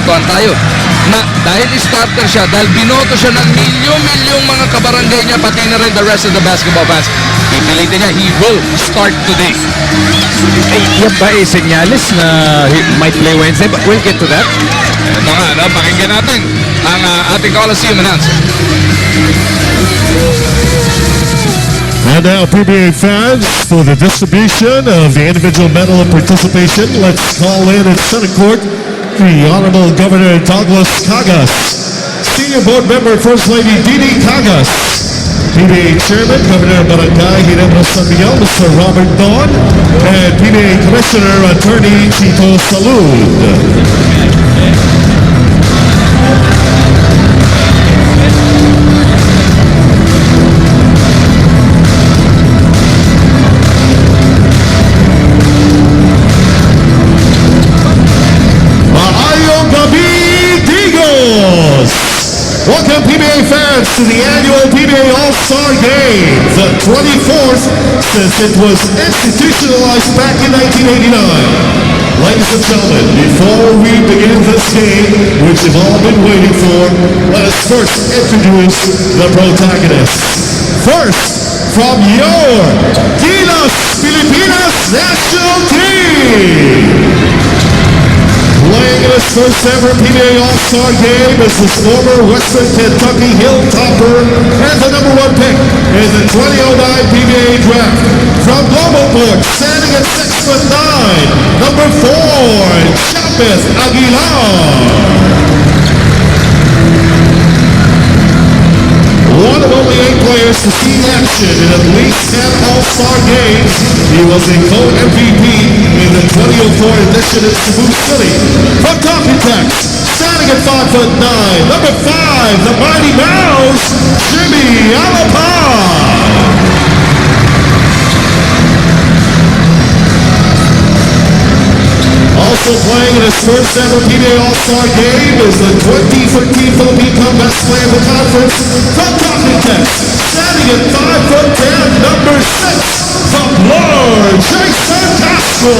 nagugustuhan tayo na dahil starter siya, dahil binoto siya ng milyong-milyong mga kabarangay niya, pati na rin the rest of the basketball fans, pipilitin niya, he will start today. Yan ba senyales na he might play Wednesday? But we'll get to that. Ito nga, no? Pakinggan natin ang ating Coliseum announcer. And now, PBA fans, for the distribution of the individual medal of participation, let's call in at center court the Honorable Governor Douglas Cagas, Senior Board Member First Lady Didi Cagas, PBA Chairman Governor Barangay Ginebra San Miguel Mr. Robert Don, and PBA Commissioner Attorney Tito Salud. Welcome PBA fans to the annual PBA All-Star Game, the 24th since it was institutionalized back in 1989. Ladies and gentlemen, before we begin this game, which you've all been waiting for, let us first introduce the protagonists. First, from your Gilas Pilipinas national team. Playing in his first ever PBA All-Star Game is his former Western Kentucky Hilltopper and the #1 pick in the 2009 PBA Draft. From Global Board, standing at 6'9", number 4, Chavez Aguilar. One of only 8 players to see action in at least 10 All-Star games. He was a co-MVP in the 2004 edition in Cebu City. From Talking Tex, standing at 5'9", number 5, the Mighty Mouse, Jimmy Alapay. Also playing in his first ever PBA All-Star Game is the 2013 Philippine Cup Best Player of the Conference from Talking Tex, standing at 5'10", number 6, the Lord Jason Castro.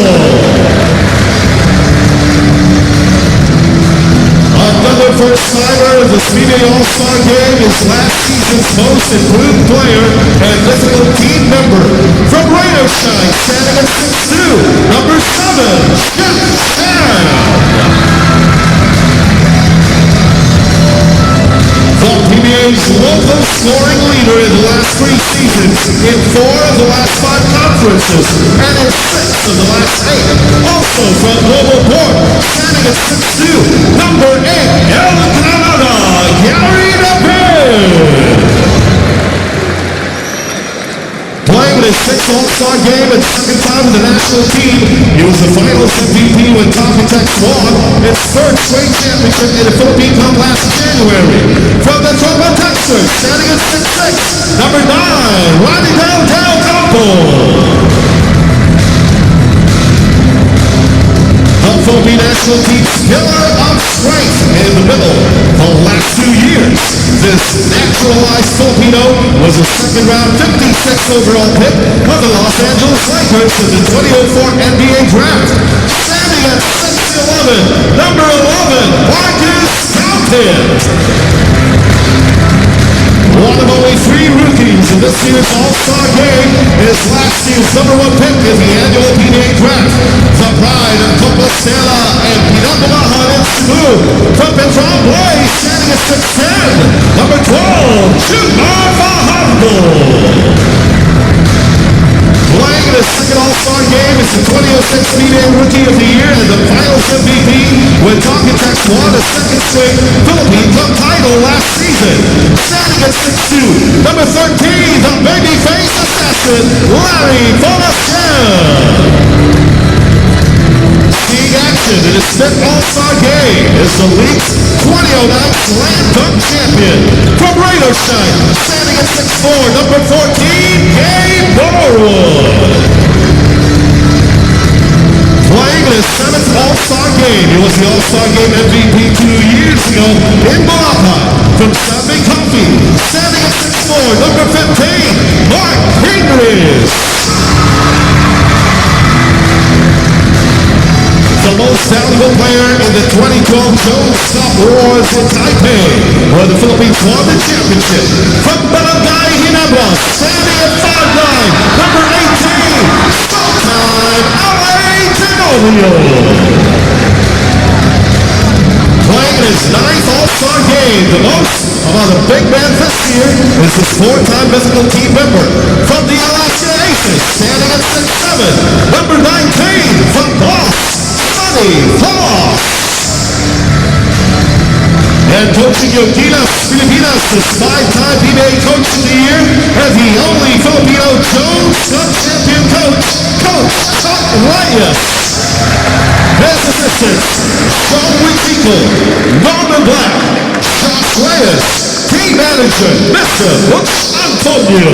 Another first-timer in the PBA All-Star Game is last season's most improved player and mythical team member from Raidershine, standing at 6'2", number 7, Jeff Sam. The PBA's local scoring leader in the last 3 seasons, in 4 of the last 5 conferences, and in 6 of the last 8. Also from Global Board, standing at 6'2", number 8, El Canada, Gary David. Playing in his 6th All-Star Game and 2nd time with the national team, he was the finals MVP when Talking Tex won its 3rd straight championship in the Philippine Cup last January. From the Tromba Texas, standing at 6'6", number 9, Ronnie Del Campo. The Philippine national team's pillar of strength in the middle the last 2 years. This naturalized Filipino was a second-round 56th overall pick of the Los Angeles Lakers in the 2004 NBA Draft. Standing at 6'11", number 11, Marcus Fountain. One of only 3 rookies in this year's All-Star Game is last year's #1 pick in the annual PBA Draft. The pride of Compostela and Pinapalahan in Cebu. From Petron Blaze, standing at 6'10", number 12, Jumar Fajardo. Playing in his 2nd All-Star Game is the 2006 PBA Rookie of the Year and the Finals MVP when Talking Tex won a 2nd straight Philippine Cup title last season. Standing at 6'2", number 13, the babyface assassin, Larry Fonacel. Seeing action in his 5th All-Star Game is the league's 2009 Slam Dunk Champion from Raidershine, standing at 6'4", number 14, Gabe Norwood. Playing in his 7th All-Star Game, he was the All-Star Game MVP 2 years ago in Bulacan from Sabi Coffee, standing at 6'4", number 15, Mark Ingris. The most valuable player in the 2012 Jones stop wars in Taipei, where the Philippines won the championship. From Barangay Ginebra, standing at 5'9", number 18, Showtime LA Tenorio. Playing his 9th All-Star game, the most among the big men this year is his 4-time physical team member from the Alaska Aces, standing at 6'7", number 19 from Boss, Sonny Floss. And coaching your Gilas Pilipinas, this 5-time PBA Coach of the Year, and the only Filipino Jones Cup champion coach, Coach Chuck Reyes. His assistants, Sean Wichico, Norman Black, Josh Reyes, team manager, Mr. Butch Antonio.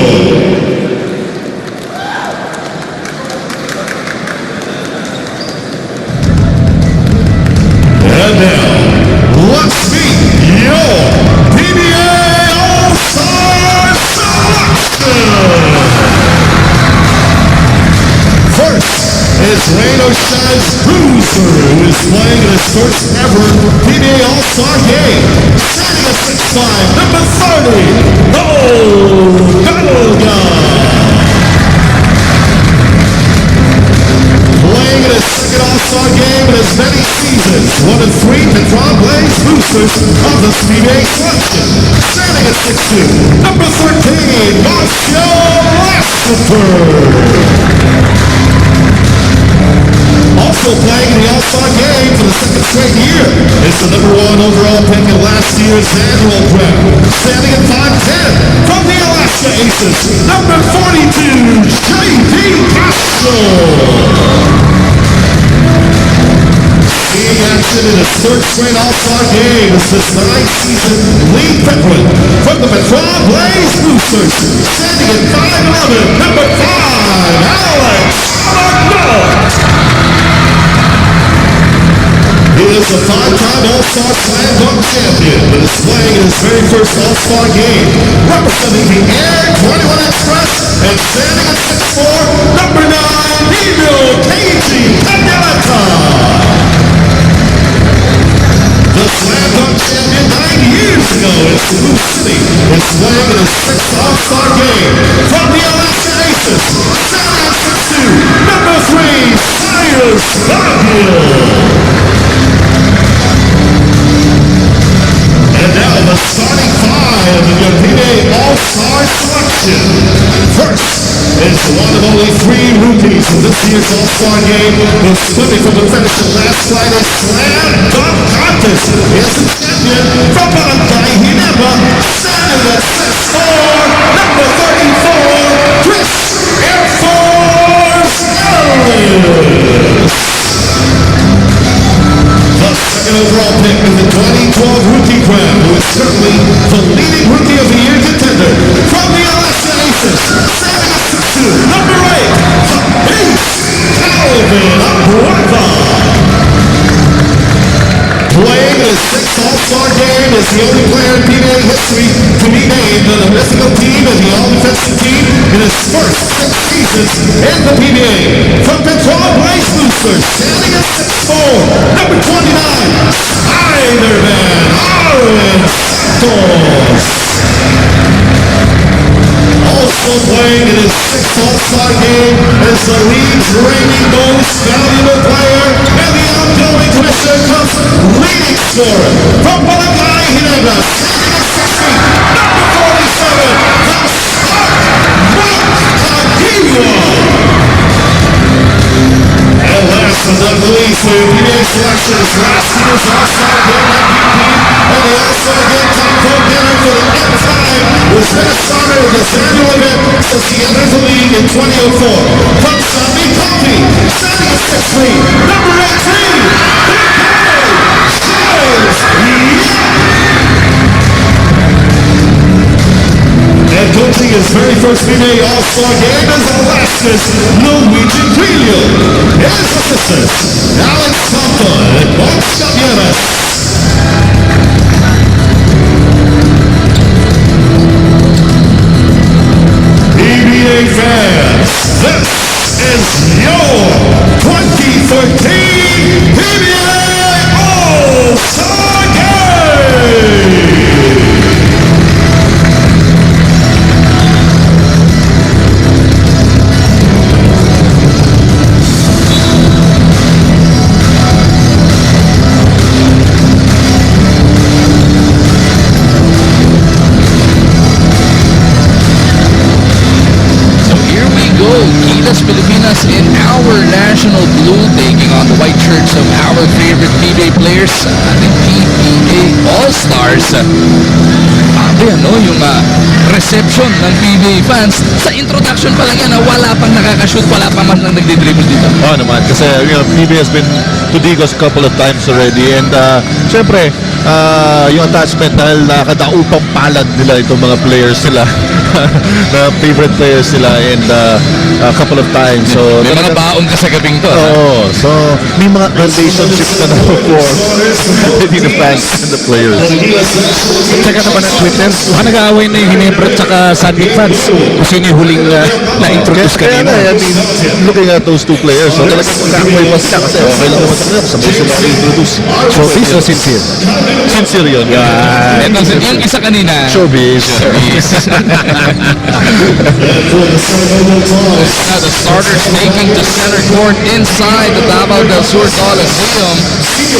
And now, let's meet your PBA All-Star Selection! First is Rain or Shine's Bruiser, who is playing in his first ever PBA All-Star game. Standing at 6'5", number 30, Galga. Playing in his second All-Star game in as many seasons, 1-3 Petron Blaze Boosters of the PBA selection. Standing at 6'2", number 13, Marcio Lassiter. Also playing in the All-Star game for the second straight year is the number 1 overall pick in last year's annual draft. Standing at 5'10", from the Alaska Aces, number 42, J.D. Castro. Seeing action in his third straight All-Star game is this 9th-season lead veteran from the Petron Blaze Boosters, standing at 5'11", number 5, Alex Alarcón. He is a 5-time All-Star Slam Dunk champion, but is playing in his very first All-Star game, representing the Air 21 Express, and standing at 6'4", number 9, Nino Keiji Candeleta. The Slam Dunk champion 9 years ago in Cebu City is playing in his 6th All-Star game from the Alaska Aces, standing at 6'2", number 3, Cyrus Baguio. And now the starting 5 of your PBA All-Star Selection. First is one of only 3 rookies in this year's All-Star game who's swimming from the finish of last Friday's Slam Dunk Contest. He is the champion from Barangay Ginebra, standing at 6'4", number 34, Chris Air Force Ellis. The second overall pick in the 2012 rookie draft, who is currently the leading rookie of the year contender from the Alaska Aces, standing at 6'2", number 8, the Ace, Calvin Abueva. Playing in his 6th All-Star game is the only player in PBA history to be named on the mythical team and the all-defensive team in his first 6 seasons in the PBA. From Petron Blaze Boosters, standing at 6'4", number 29, Spider-Man Arwen Santos. Also playing in his 6th All-Star game is the league's reigning most valuable player and the outgoing Commissioner Cup's leading scorer from Barangay Ginebra, standing at 6 feet, number 47, the Spark Montaguillo. And last but not least, for your PBA selection is last year's All-Star Game MVP and the All-Star Game top vote winner for the 8th time, who's been a starter in this annual event since he entered the league in 2004. From Sami Coffee, standing at 6 feet, number 18, and coaching his very first PBA All-Star game is Alaska's Luigi Grillo. His assistants, Alex Campa and Mark Chavieres. PBA fans, this is your 2013 PBA All-Star Game! featured some of our favorite PBA players sa ating PBA All-Stars. Yung reception ng PBA fans sa introduction pa lang yan na wala pang nakakashoot, wala pa man lang nagdi-dribble dito. Oo naman, kasi PBA has been to Digos a couple of times already, and syempre yung attachment dahil nakadaupang palad nila itong mga players nila na favorite players nila, and a couple of times. So May mga baon ka sa gabing to. Oo, so may mga relationships na for between the fans and the players. Tsaka naman ang Twitter, nag-aaway na yung Ginebra at saka Sunday fans. Kasi yun yung huling na-introduce Kaya kanina. I mean, looking at those two players, so talagang magkakamoy pa sila kasi okay lang naman sa kanila, sabay sila introduce. Showbiz o sincere? Sincere yun. Ito, yung isa kanina. Showbiz. Now the starters taking to center court inside the Davao del Sur Coliseum.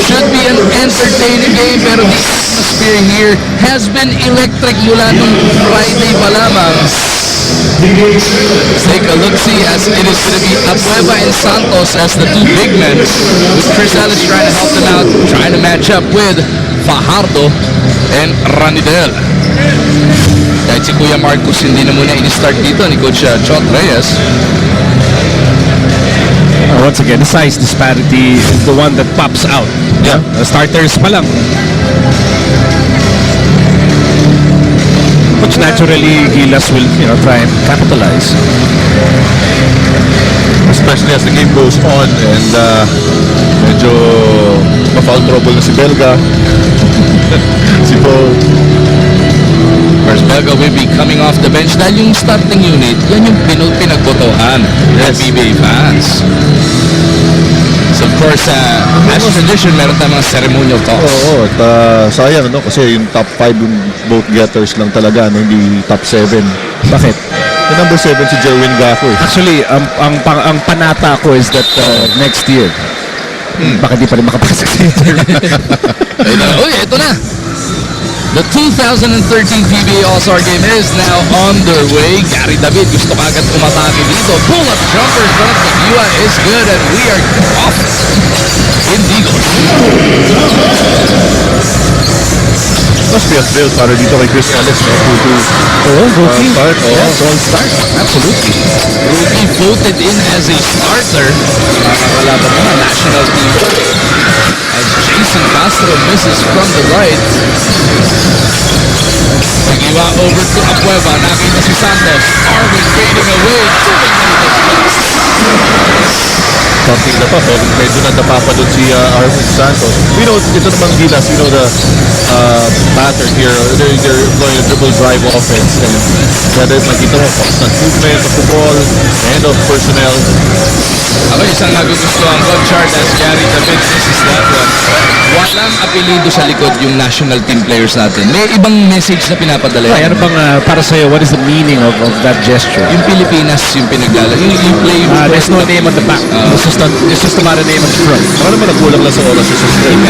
Should be an entertaining game, pero the atmosphere here has been electric mula nung Friday pa lamang. Let's take a look-see as it is going to be Abueva and Santos as the two big men, with Chris Ellis trying to help them out, trying to match up with Fajardo and Ranidel. Kahit si Kuya Marcos hindi na muna in-start dito ni Coach Chot Reyes. Once again, the size disparity is the one that pops out. Yeah. The starters pa lang. Which naturally, Gilas will try and capitalize. Especially as the game goes on, and medyo ma-foul trouble na si Belga. Si Paul. First Belga will be coming off the bench dahil yung starting unit, yan yung pinagbotohan ng PBA fans. So of course, as tradition, meron tayong mga ceremonial talks. Oo, at sayang, no? Kasi yung top 5 yung vote getters lang talaga, no? Hindi top 7. Bakit? Yung number 7 si Jerwin Gaco. Actually, ang panata ko is that next year, baka di pa rin makapasok sa Uy, ito na! The 2013 PBA All-Star Game is now underway. Gary David gusto kagad umatake dito. Pull-up jumper from Taguia is good, and we are off in Digos. Must be a thrill para dito kay Chris Ellis, no? rookie. Start, Yes, all start. Absolutely. Rookie voted in as a starter. Nakakalaban naman national team. As Jason Castro misses from the right. Nagiwa over to Abueva. Nakita si Santos. Arvin fading away. Something na pa, so medyo nadapa pa doon si Arvin Santos. We know, ito namang Gilas, we know the pattern here. They're employing a dribble drive offense, and kaya makita mo, constant movement of the ball, end of personnel. Ako isang nagugustuhan ko, chart as Gary David misses that one. Walang apelido sa likod yung national team players natin. May ibang message na pinapadala. Ay, ano bang para sa'yo, what is the meaning of that gesture? Yung Pilipinas yung pinaglalagay. Yung play There's no name on the back. It's just about a name on the front. Baka naman nagkulang lang sa oras sa stream.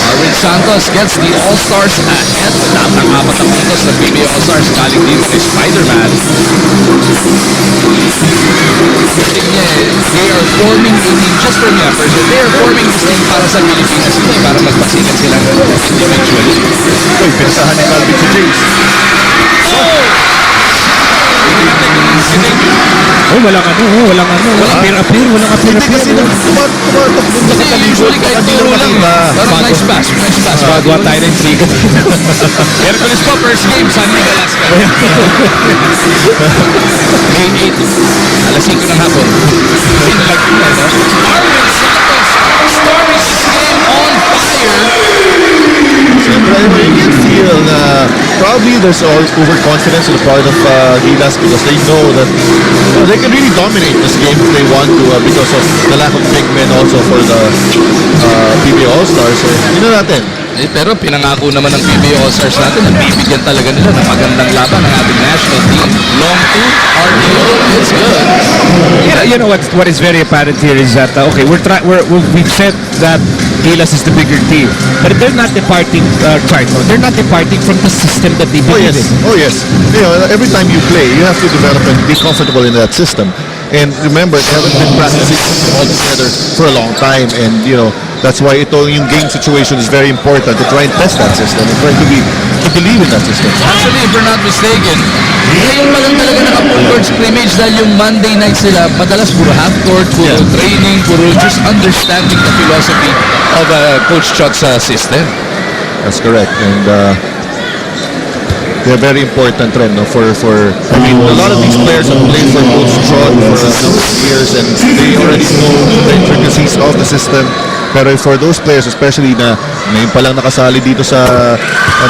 Arvin Santos gets the All-Stars ahead. Napang-apat ang puntos ng PBA All-Stars galing dito kay Spider-Man. They are forming a team just for me, they are forming this team para sa Pilipinas, hindi para magpasikat sila individually. Uy, pinasahan ni Calvin si James. Walang appear. Hindi kasi tumatakbo na Kasi usually kahit turo lang. Parang nice pass. Magawa tayo ng intriga. Hercules pa, first game, Sunday Alaska. May 8, alas 5 ng hapon. Pinalag yun na, no? Arvin Santos starting this game on fire. Siyempre, you can feel na probably there's overconfidence on the part of Gilas because they know that they can really dominate this game if they want to because of the lack of big men also for the PBA All-Stars. So, yun na natin. Pero pinangako naman ng PBA All-Stars natin na bibigyan talaga nila ng magandang laban ng ating national team. Long 2, RDO is good. You know what is very apparent here is that we've said that Gilas is the bigger team, but they're not departing. They're not departing from the system that they believe in. Oh yes. You know, every time you play, you have to develop and be comfortable in that system. And remember, they haven't been practicing all together for a long time. And, that's why yung game situation is very important to try and test that system and try to believe in that system. Actually, if we're not mistaken, ngayon pa lang talaga naka-full-court scrimmage dahil yung Monday night sila, madalas puro half-court, puro training, puro just understanding the philosophy of Coach Chot's system. That's correct. And they're very important rin, no, for I mean, a lot of these players have played for Coach Chot for a number of years and they already know the intricacies of the system. Pero for those players, especially na ngayon pa lang nakasali dito sa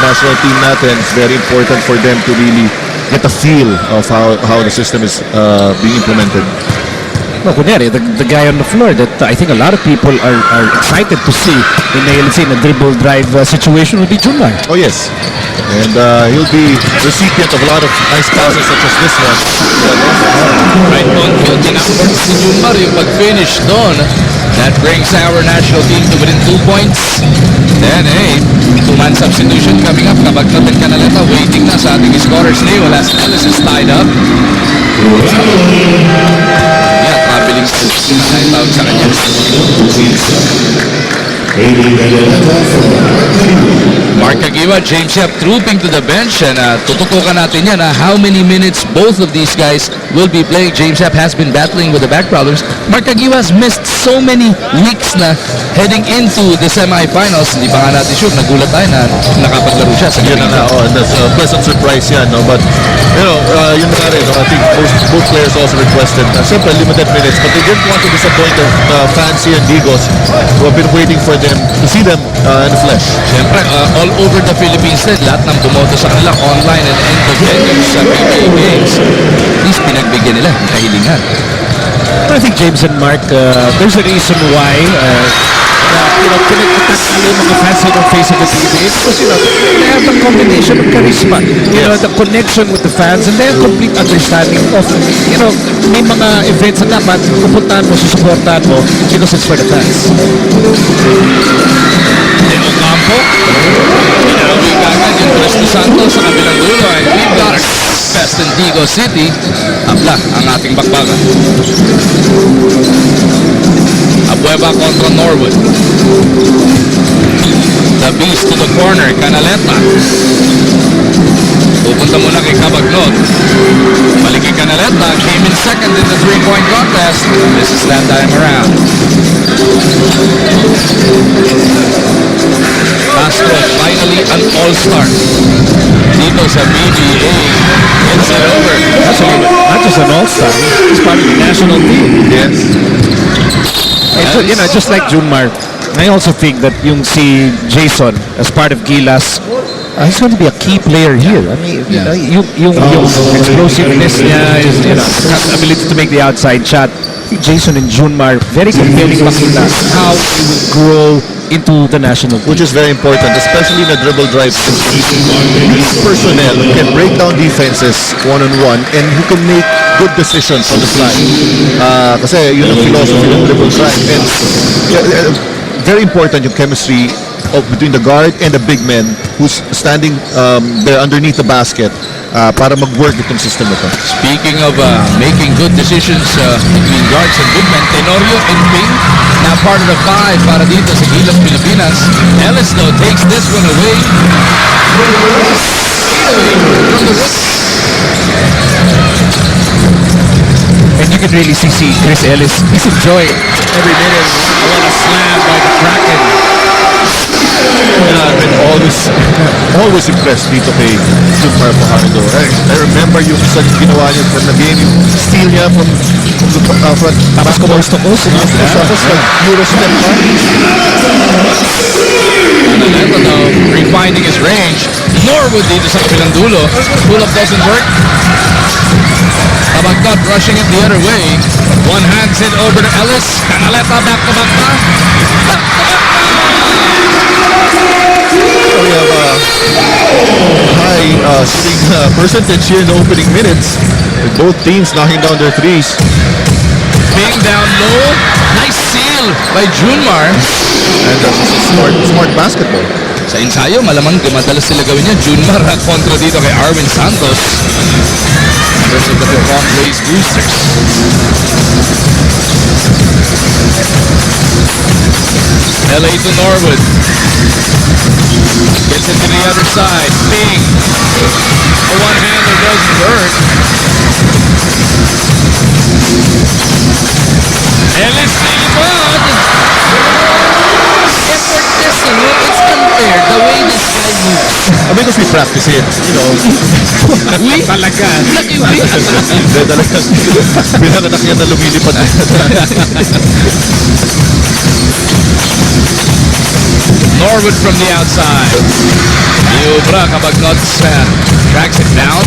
national team natin, it's very important for them to really get a feel of how the system is being implemented. No, kunyari, the guy on the floor that I think a lot of people are excited to see in a dribble drive situation will be Junmar. Oh yes, and he'll be recipient of a lot of nice passes such as this one. Right on field, tinakot si Junmar yung pag-finish doon. That brings our national team to within 2 points. Then, two-man substitution coming up. Kabagkat and Canaleta waiting na sa ating scorers table as Ellis is tied up. Yeah, traveling still na tawag sa kanya. Mark Agiwa, James Yap trooping to the bench and tututukan natin yan how many minutes both of these guys will be playing. James Yap has been battling with the back problems. Mark Agiwa has missed so many weeks na heading into the semi-finals. Hindi pa nga natin sure, nagulat tayo na nakapaglaro siya sa Yun na, that's a pleasant surprise yan, no? But, yun na rin, I think both players also requested, simple limited minutes, but they didn't want to disappoint the fans here in Digos who have been waiting for them to see them in the flesh. Siyempre, all over the Philippines din, lahat ng bumoto sa kanila online and end of venues sa PBA games. At least pinagbigyan nila ng kahilingan. I think James and Mark, there's a reason why pinagkulitan nila yung mga fans on face of the PBA because, they have the combination of charisma, the connection with the fans, and they have complete understanding of, may mga events na dapat pupuntahan mo, susuportahan mo because it's for the fans. Leo Campo, pinauwi kagad yung Cristo Santos sa kabilang dulo and we've got a fest in Digos City. Abla ang ating bakbakan. Abueva kontra Norwood. The Beast to the corner, Canaleta. Pupunta muna kay Cabagnot. Balik kay Canaleta, came in second in the three-point contest. This is that time around. Castro, finally an all-star. Dito sa PBA. It's it over. Actually, not just an all-star, he's part of the national team. Yes. And just like Junmar, I also think that yung si Jason as part of Gilas, he's going to be a key player here. I mean, yung explosiveness niya, ability to make the outside shot. Jason and Junmar, very compelling makita how he will grow into the national team. Which is very important, especially in a dribble drive. These personnel who can break down defenses one-on-one and who can make good decisions on the fly. Kasi yun ang philosophy ng dribble drive. And very important yung chemistry between the guard and the big man who's standing there underneath the basket para mag-work itong system na to. Speaking of making good decisions between guards and big men, Tenorio and Ping, now part of the five para dito sa Gilas Pilipinas. Ellis though takes this one away. And you can really see Chris Ellis, he's enjoying every minute. What a slam by the Kraken. I've been always impressed dito kay Junmar Fajardo. I remember yung isang ginawa niya from the game, yung steal niya from the front. Tapos coast to coast. Tapos nag-Euro step pa. Canaleta now refining his range. Norwood dito sa kabilang dulo. Pull-up doesn't work. Cabagnot rushing it the other way. One hands it over to Ellis. Canaleta back to back pa. We have a high shooting percentage here in the opening minutes with both teams knocking down their threes. Being down low. Nice seal by Junmar. And smart basketball. Sa ensayo, malamang madalas sila gawin yan. Junmar kontra dito kay Arwin Santos. versus the Pipon Blaze Boosters. LA to Norwood. Gets it to the other side. Ping. A one-hander doesn't work. Ellis Silipad. Effortless, you know? It's unfair the way this guy moves. Because we practice it, you know. Talaga. Lagi ba? Hindi talaga. Pinanganak yan na lumilipad. Norwood from the outside. Iubra kapag not tracks it down.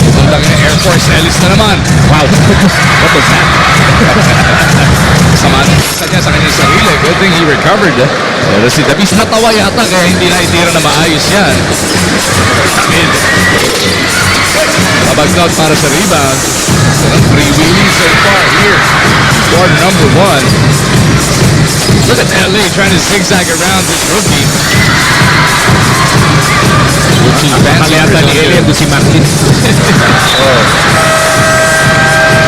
Pupunta ng Air Force. Ellis na naman. Wow. What was that? Sama sa kanya sa kanyang sarili. Good thing he recovered. Pero si Davis natawa yata kaya hindi na itira na maayos yan. Tamid. Kabagnot para sa rebound. Free wheeling so far here. Quarter number 1. Look at LA trying to zigzag around this rookie. Pangayata ni Elian doon si Martin.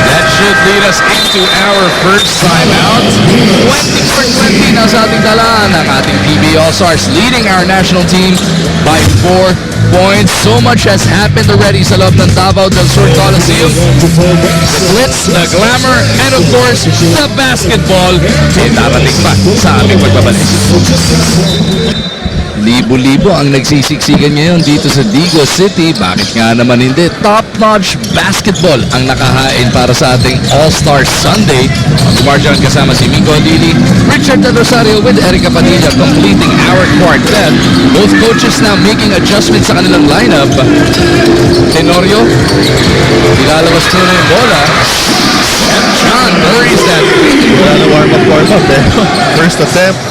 That should lead us into our first timeout. 20 for 20 na sa ating dala ng ating PBA All-Stars, leading our national team by 4 points. So much has happened already sa loob ng Davao del Sur Coliseum. The glitz, the glamour, and of course, the basketball. Darating pa sa aming pagbabalik. Libo-libo ang nagsisiksikan ngayon dito sa Digo City. Bakit nga naman hindi? Top-notch basketball ang nakahain para sa ating All-Star Sunday. Marjan kasama si Miko Lili, Richard Del Rosario with Erica Padilla completing our quartet. Both coaches now making adjustments sa kanilang lineup. Tenorio, nilalabas muna yung bola. And John buries that. Wala na warm-up eh. First attempt.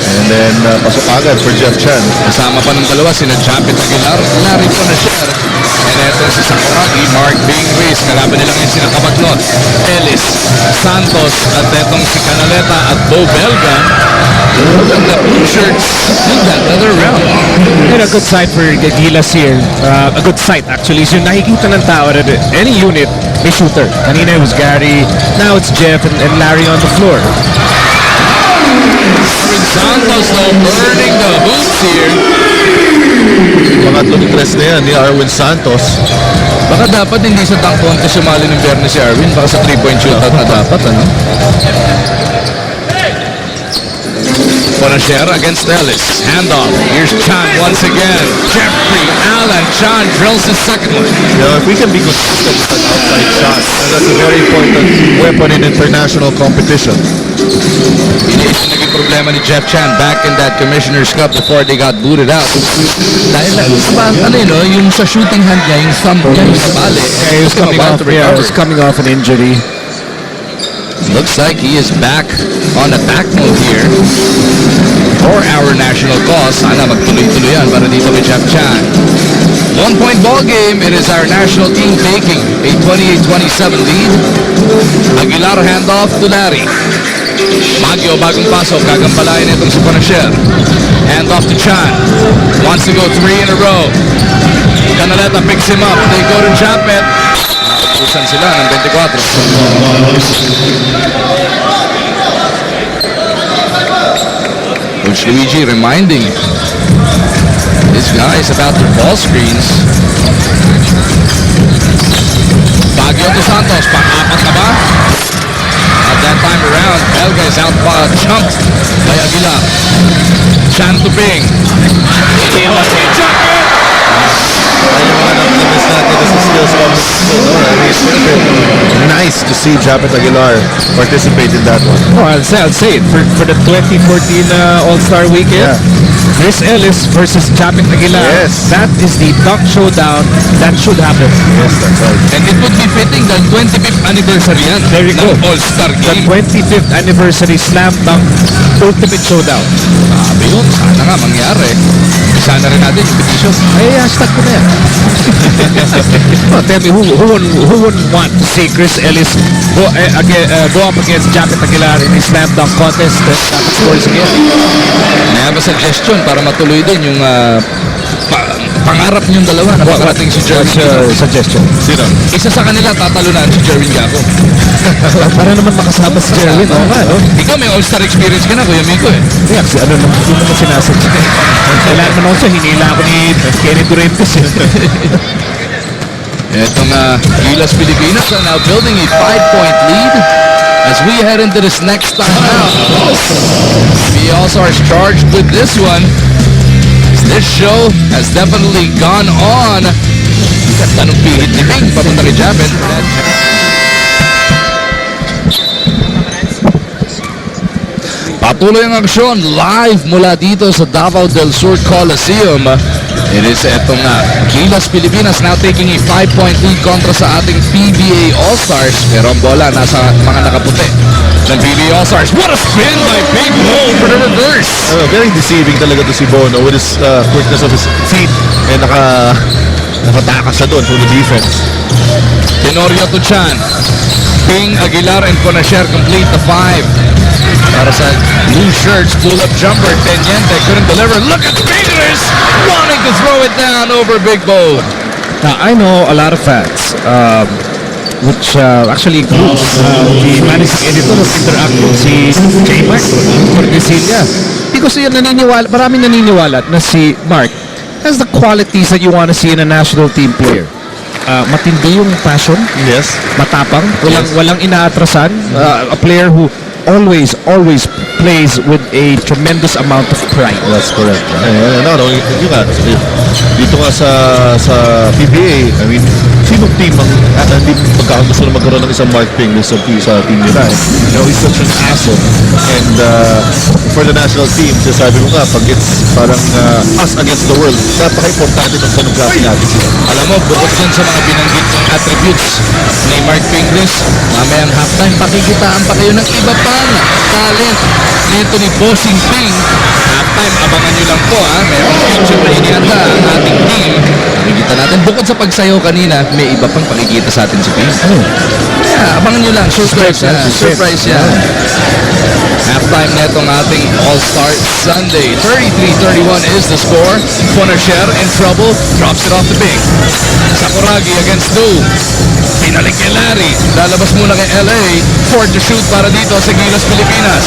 And then, pasok agad for Jeff Chan. Kasama pa ng dalawa, sina Jampet Aguilar, narito na siya. And eto si Sakuragi, Mark Bingways, kalaban nilang yung sinakabagnot. Ellis, Santos, at etong si Canaleta at Bo Belga. And the blue shirts in that other round. And a good sight for Gilas here. A good sight actually. So nakikita ng tao that any unit may shooter. Kanina it was Gary, now it's Jeff and Larry on the floor. Santos though burning the hoops here. Pangatlong tres na yan ni Arwin Santos. Baka dapat hindi sa dunk contest sumali ng Bernie si Arwin. Baka sa 3-point shootout na dapat, ano? Bonachera against Ellis. Handoff. Here's Chan once again. Jeffrey Allen. Chan drills his second one. If we can be consistent with an outside shot, that's a very important weapon in international competition. Iniis na naging problema ni Jeff Chan back in that Commissioner's Cup before they got booted out. Dahil ano yun, no? Yung sa shooting hand niya, yung thumb niya, yung sabali. He was coming off an injury. Looks like he is back on attack mode here for our national cause. Sana magtuloy-tuloy yan para dito kay Jeff Chan. 1-point ball game. It is our national team taking a 28-27 lead. Aguilar handoff to Larry. Baguio, bagong pasok. Gagampalayan itong si Bonachera. Handoff to Chan. Wants to go 3 in a row. Canaleta picks him up. They go to Japet. Usan sila ng 24. Coach Luigi reminding his guys about their ball screens. Baguio to Santos. Pang-apat na ba? At that time around, Belga is out chunked by Aguilar. Chan to Ping. Nice to see Japet Aguilar participate in that one. Oh, I'll say it. For the 2014 All-Star Weekend, Chris Ellis versus Japet Aguilar. Yes. That is the dunk showdown that should happen. Yes, that's right. And it would be fitting the 25th anniversary yan There you go. ng All-Star The game. 25th anniversary slam dunk ultimate showdown. Sabi yun, sana nga mangyari. Sana rin natin yung petition. Ay, hashtag ko na yan. Oh, tell me, who wouldn't want to see Chris Ellis go up against Japet Aguilar in a slam dunk contest that scores again? I have a suggestion para matuloy din yung pangarap niyong dalawa na makarating si Jerwin. What's your suggestion? Sino? Isa sa kanila tatalunan si Jerwin Gaco. Para naman makasama si Jerwin. Oo nga, no? Ikaw may all-star experience ka na, Kuya Miko eh. Yeah, kasi ano naman, hindi naman sinasadya. Kailangan naman ako hinila ako ni Kenny Durantes. Itong Gilas Pilipinas are now building a 5-point lead as we head into this next time out. The All-Stars charged with this one. This show has definitely gone on. Ganda ng pilit ni Bing papunta kay Javin. Patuloy ang aksyon live mula dito sa Davao del Sur Coliseum. It is itong Gilas Pilipinas now taking a 5-point lead kontra sa ating PBA All-Stars. Pero ang bola nasa mga nakaputi ng PBA All-Stars. What a spin by Big Mo for the reverse! Very deceiving talaga to si Bono with his quickness of his feet and nakatakas siya doon from the defense. Tenorio Tuchan, Ping, Aguilar, and Conasher complete the 5. Para sa blue shirts, pull-up jumper, Teniente couldn't deliver. Look at Fingers wanting to throw it down over Big Bo. Now, I know a lot of fans, which actually includes the managing editor of Interactive, si J. Mark Cordesilia. Because maraming naniniwala na si Mark has the qualities that you want to see in a national team player. Matindi yung passion, Yes. matapang, walang inaatrasan, a player who always plays with a tremendous amount of pride. That's correct. Yun nga, dito nga sa PBA, I mean, sinong team ang hindi gusto na magkaroon ng isang Mark Ping sa team nila. He's such an asset. And for the national team, sabi ko nga, pag it's parang us against the world, napaka-importante ng ganung klase natin sila. Alam mo, bukod dyan sa mga binanggit ng attributes ni Mark Pingris, mamayang halftime, pakikitaan pa kayo ng iba pang talent nito ni Bossing Ping. Halftime, abangan nyo lang po mayroong future na inianda ang ating team. Pakikita natin, bukod sa pagsayaw kanina, may iba pang pakikita sa atin si Ping. Yeah, abangan nyo lang, surprise yan. Halftime netong ating All-Star Sunday. 33-31 is the score. Conasher in trouble, drops it off the Ping. Sakuragi against Du. Pinalik kay Larry. Lalabas muna kay LA. Ford to shoot para dito sa Gilas Pilipinas.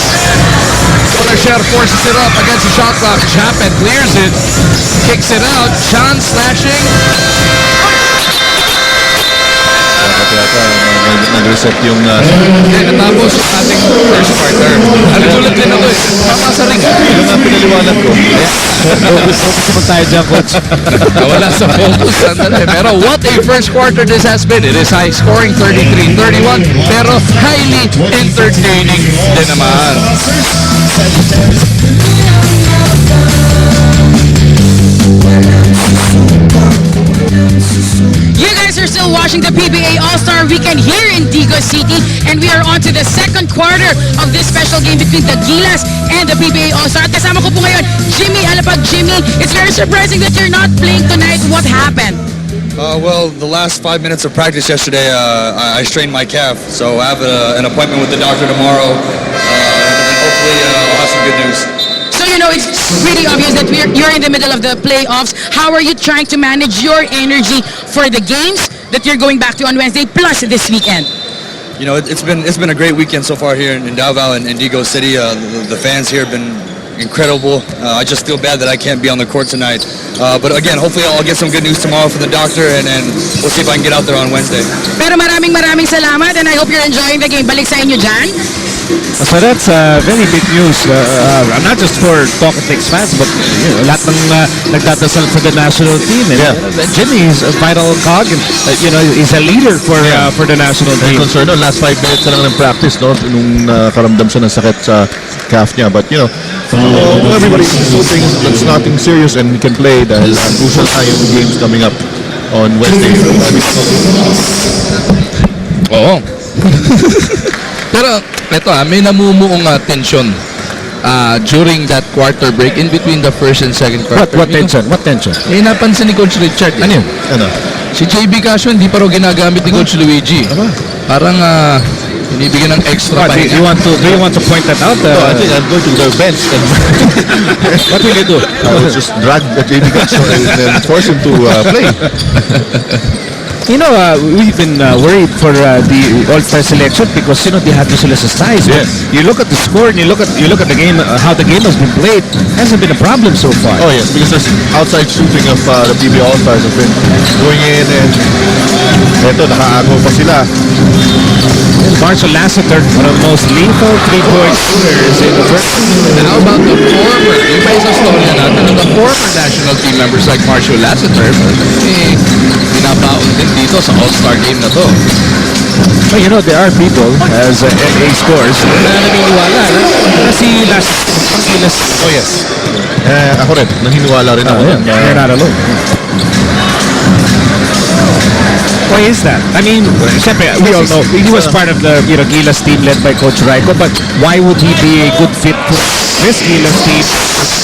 Conasher forces it up against the shot clock. Chapman clears it. Kicks it out. Chan slashing. Nag-reset yung Natapos ang ating first quarter. Nagulat din ako Tama sa ring. yung pinaliwanag ko. Focus naman tayo dyan, coach. Nawala sa focus. Sandali. Pero what a first quarter this has been. It is high scoring 33-31 pero highly entertaining din naman. You guys are still watching the PBA All-Star Weekend here in Digo City, and we are on to the second quarter of this special game between the Gilas and the PBA All-Star. At kasama ko po ngayon, Jimmy Alapag. Jimmy, it's very surprising that you're not playing tonight. What happened? Well, the last 5 minutes of practice yesterday, I strained my calf, so I have an appointment with the doctor tomorrow, and hopefully I'll have some good news. So, you know, it's pretty obvious that you're in the middle of the playoffs. How are you trying to manage your energy for the games that you're going back to on Wednesday, plus this weekend? You know, it's been a great weekend so far here in Davao and Digo City. The fans here have been incredible. I just feel bad that I can't be on the court tonight. But again, hopefully I'll get some good news tomorrow from the doctor, and we'll see if I can get out there on Wednesday. Pero maraming salamat, and I hope you're enjoying the game. Balik sa inyo dyan. So that's very big news, not just for Talk and Text fans, but lahat ng nagdadasal for the national team. And, Jimmy is a vital cog, and he's a leader for the national team. Concern no, last 5 minutes na lang ng practice, no, nung karamdam siya ng sakit sa calf niya. But everybody is hoping that's nothing serious and he can play dahil crucial na yung games coming up on Wednesday. Oo. Pero ito may namumuong tension during that quarter break in between the first and second quarter. What tension? What tension? Eh, napansin ni Coach Richard. Ano yun? Ano? Si JB Casio hindi pa raw ginagamit ni Coach Luigi. Parang Binibigyan ng extra Do pahinga. you want to point that out? No, I think I'm going to their bench and What will you do? I will just drag JB Gacho and force him to play. You know, we've been worried for the All-Star selection because they have to sila sa size. But Yes. you look at the score and you look at the game, how the game has been played. Hasn't been a problem so far. Oh yes, because there's outside shooting of the PBA All-Stars have been going in and eto, nakaagaw pa sila. Marshall Lassiter, one of the most lethal three-point shooters in the first. And how about the former, yung may isastorya natin, the former national team members like Marshall Lassiter, binabaon din dito sa All-Star game na to. But there are people, as LA scores, na naniniwala na si Las. Oh yes. Ako rin, naniniwala rin ako. They're not alone. Why is that? I mean, siyempre, we all know he was part of the Gilas team led by Coach Raiko, but why would he be a good fit for this Gilas team?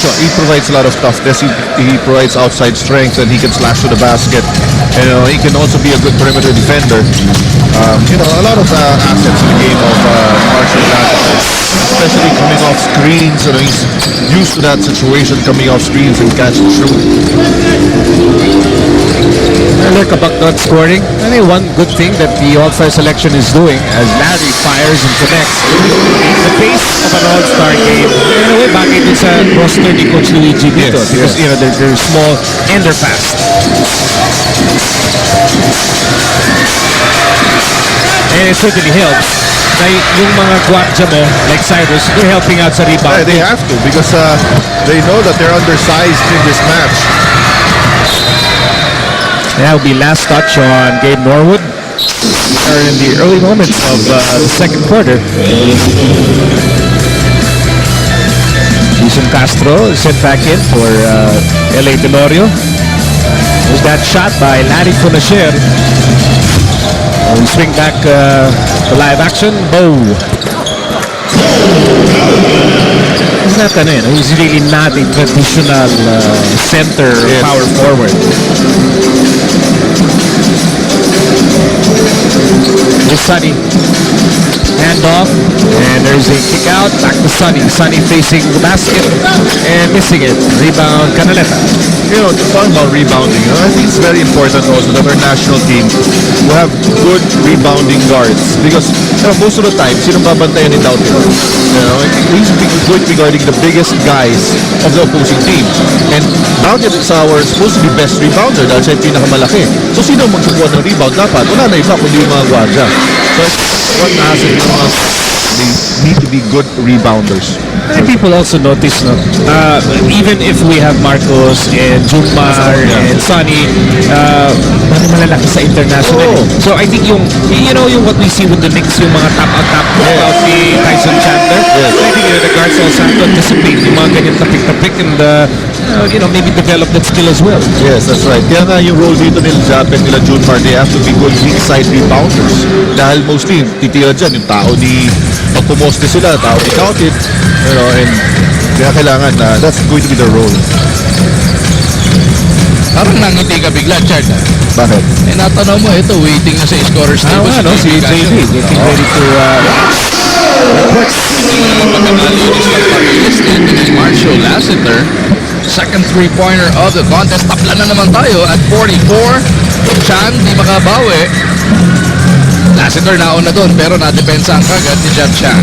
So he provides a lot of toughness. He provides outside strength, and he can slash to the basket. He can also be a good perimeter defender. A lot of assets in the game of Marshall Lassiter, especially coming off screens. He's used to that situation, coming off screens and catch and shoot. Look about not scoring. I think one good thing that the All-Star selection is doing as Larry fires and connects the pace of an All-Star game. In a way, bagay din sa roster ni Coach Luigi dito because they're small and they're fast. And it certainly helps na yung mga guardia mo, like Cyrus, they're helping out sa rebound. They have to because they know that they're undersized in this match. That will be last touch on Gabe Norwood. We are in the early moments of the second quarter. Jason Castro sent back in for LA Tenorio. There's that shot by Larry Funasher. We swing back to live action. Bow. He's not he's really not a traditional center power forward. Here's Sonny. Handoff. And there's a kick out. Back to Sonny. Sonny facing the basket and missing it. Rebound, Canaleta. Talking about rebounding, I think it's very important also that our national team will have good rebounding guards because most of the time, sino babantayan ni Doughty? He's going to be guarding the biggest guys of the opposing team. And Doughty is our supposed to be best rebounder dahil siya yung pinakamalaki. So sino magkukuha ng rebound? Dapat wala na iba kundi yung mga guardia. So what asset yung mga they need to be good rebounders. And people also notice, even if we have Marcos and Jumar and Sonny, malalaki sa international. So I think yung what we see with the Knicks, yung mga tap out ni Tyson Chandler. I think the guards also have to anticipate yung mga ganyan tapik-tapik and maybe develop that skill as well. Yes, that's right. Kaya nga yung role dito nila Jap and nila Junmar, they have to be good weak side rebounders. Dahil mostly, titira dyan yung tao ni pag pumoste sila, tao ni Count It, and kaya kailangan that's going to be their role. Parang nangiti ka bigla, Chad. Bakit? Natanong mo, ito, waiting na sa scorer's table. Si JB getting ready to Pagkakalinis ng pag-list ni Marshall Lassiter. Second three-pointer of the contest. Tapla na naman tayo at 44. Chan, di makabawi. Lassiter nauna doon pero nadepensa ang kagad ni Jeff Chan.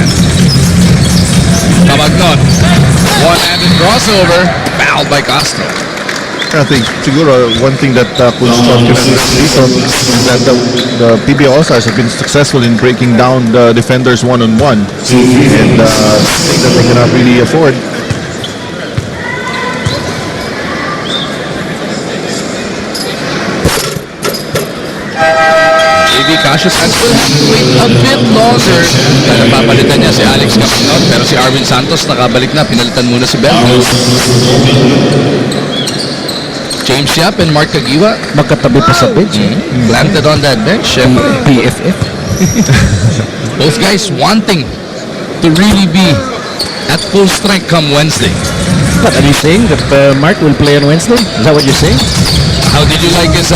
Kabagnon. One-handed crossover. Fouled by Castro. I think siguro one thing that Coach John can dito is that the PBA All-Stars have been successful in breaking down the defenders one-on-one and thing that they cannot really afford. JB Cassius and will have to wait a bit longer. Napapalitan niya si Alex Campinon pero si Arvin Santos nakabalik na. Pinalitan muna si Ben. James Yap and Mark Cagiwa magkatabi pa sa bench. planted on that bench. Syempre. PFF. Both guys wanting to really be at full strength come Wednesday. But are you saying that Mark will play on Wednesday? Is that what you're saying? How did you like his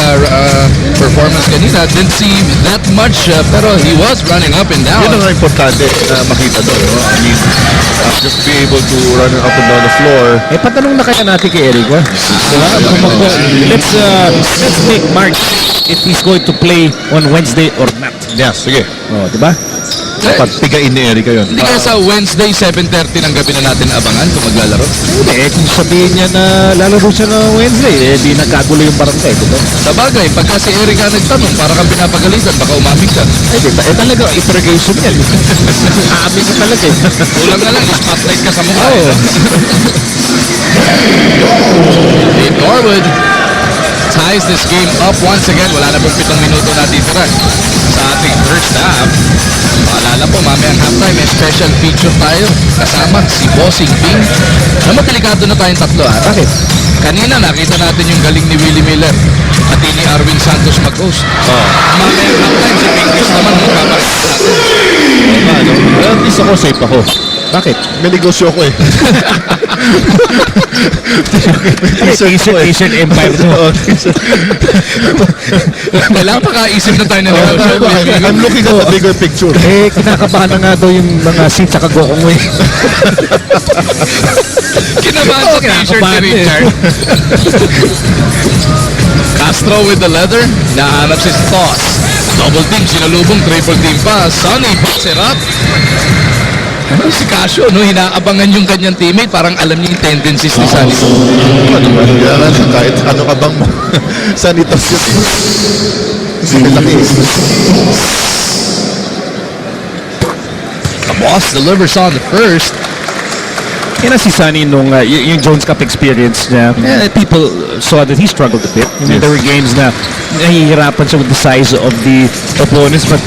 performance kanina? Didn't see that much, pero he was running up and down. Yun ang importante na makita doon. No? I mean, just be able to run up and down the floor. Patanong na kaya natin kay Eric, diba? Let's make Mark if he's going to play on Wednesday or not. Yes, sige. Diba? Dapat pigain ni Eric yun. Hindi kaya sa Wednesday, 7:30 ng gabi na natin abangan kung maglalaro? Kung sabihin niya na lalaro siya ng Wednesday, di nagkagulo yung barangay, diba? Sa bagay, pagka si Eric ang nagtanong, para kang pinapagalitan, baka umaming ka. Talaga, interrogation yan. Aamin ka talaga eh. Kulang na lang, spotlight ka sa mukha. Dave Norwood ties this game up once again. Wala na pong 7 minuto na titira sa ating first half. Maalala po, mamayang halftime, may special feature tayo. Kasama si Bossing Ping. Naman, delikado na tayong tatlo. Bakit? Kanina nakita natin yung galing ni Willie Miller at ni Arwin Santos mag-host. Mamayang halftime, si Pinglish naman magkakaroon natin. Well, at least ako safe ako. Bakit? May negosyo ko eh. T-shirt Empire mo. Kailangan pakaisip na tayo na I'm looking at the bigger picture. Kinakabahan na nga daw yung mga seat sa kagokong mo eh. Kinabahan sa t-shirt ni Richard. Castro with the leather. Nahanap si Toss. Double team, sinalubong, triple team pa. Sonny backs it up. Si Casio, no, hinaabangan yung kanyang teammate. Parang alam niya yung tendencies ni Sonny. Kahit ano ka bang sanitas yun. Kasi laki. The boss delivers on the first. Yan na si Sonny nung yung Jones Cup experience niya. People saw that he struggled a bit. There were games na nahihirapan siya with the size of the opponents, but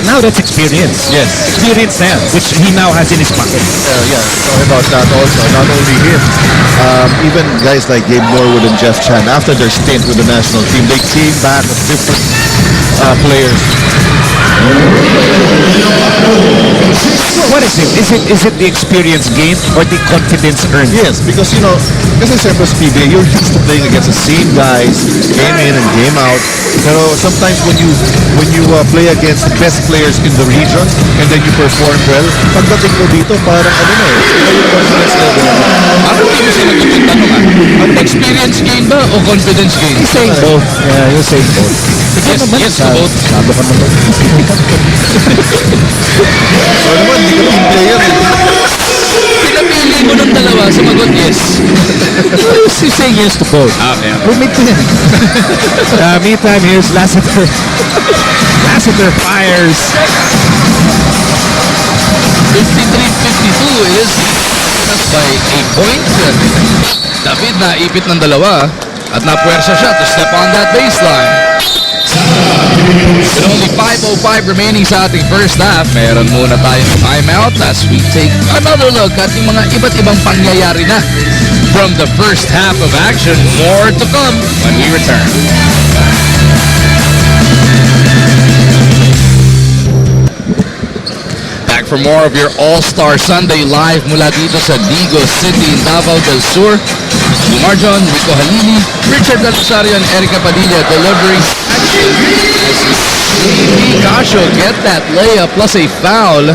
now that's experience. Yes. Experience na yan, which he now has in his pocket. Yeah, talking about that also. Not only him, even guys like Gabe Norwood and Jeff Chan, after their stint with the national team, they came back as different players. What is it? Is it the experience gained or the confidence earned? Yes, because kasi siyempre sa PBA, you're used to playing against the same guys, game in and game out. Pero sometimes when you play against the best players in the region and then you perform well, pagdating mo dito, parang iba yung confidence level. Ano hindi mo siya nagpapagtanong experience gain ba o confidence gain? He's saying both. Yeah, you're saying both. Yes to both. Sabi ka naman. So naman, hindi ka team player. Pinapili mo ng dalawa, sumagot yes. He's saying yes to both. Okay. Roommate ko yan. Meantime, here's Lassiter. Lassiter fires. 53-52 is by a point. David naipit ng dalawa at napuwersa siya to step on that baseline. With only 5:05 remaining sa ating first half, meron muna tayong timeout as we take another look at yung mga iba't ibang pangyayari na from the first half of action. More to come when we return. Back for more of your All-Star Sunday live mula dito sa Digo City in Davao del Sur. Marjon, Rico Halili, Richard Rosario, and Erica Padilla delivering action. Casio get that layup plus a foul.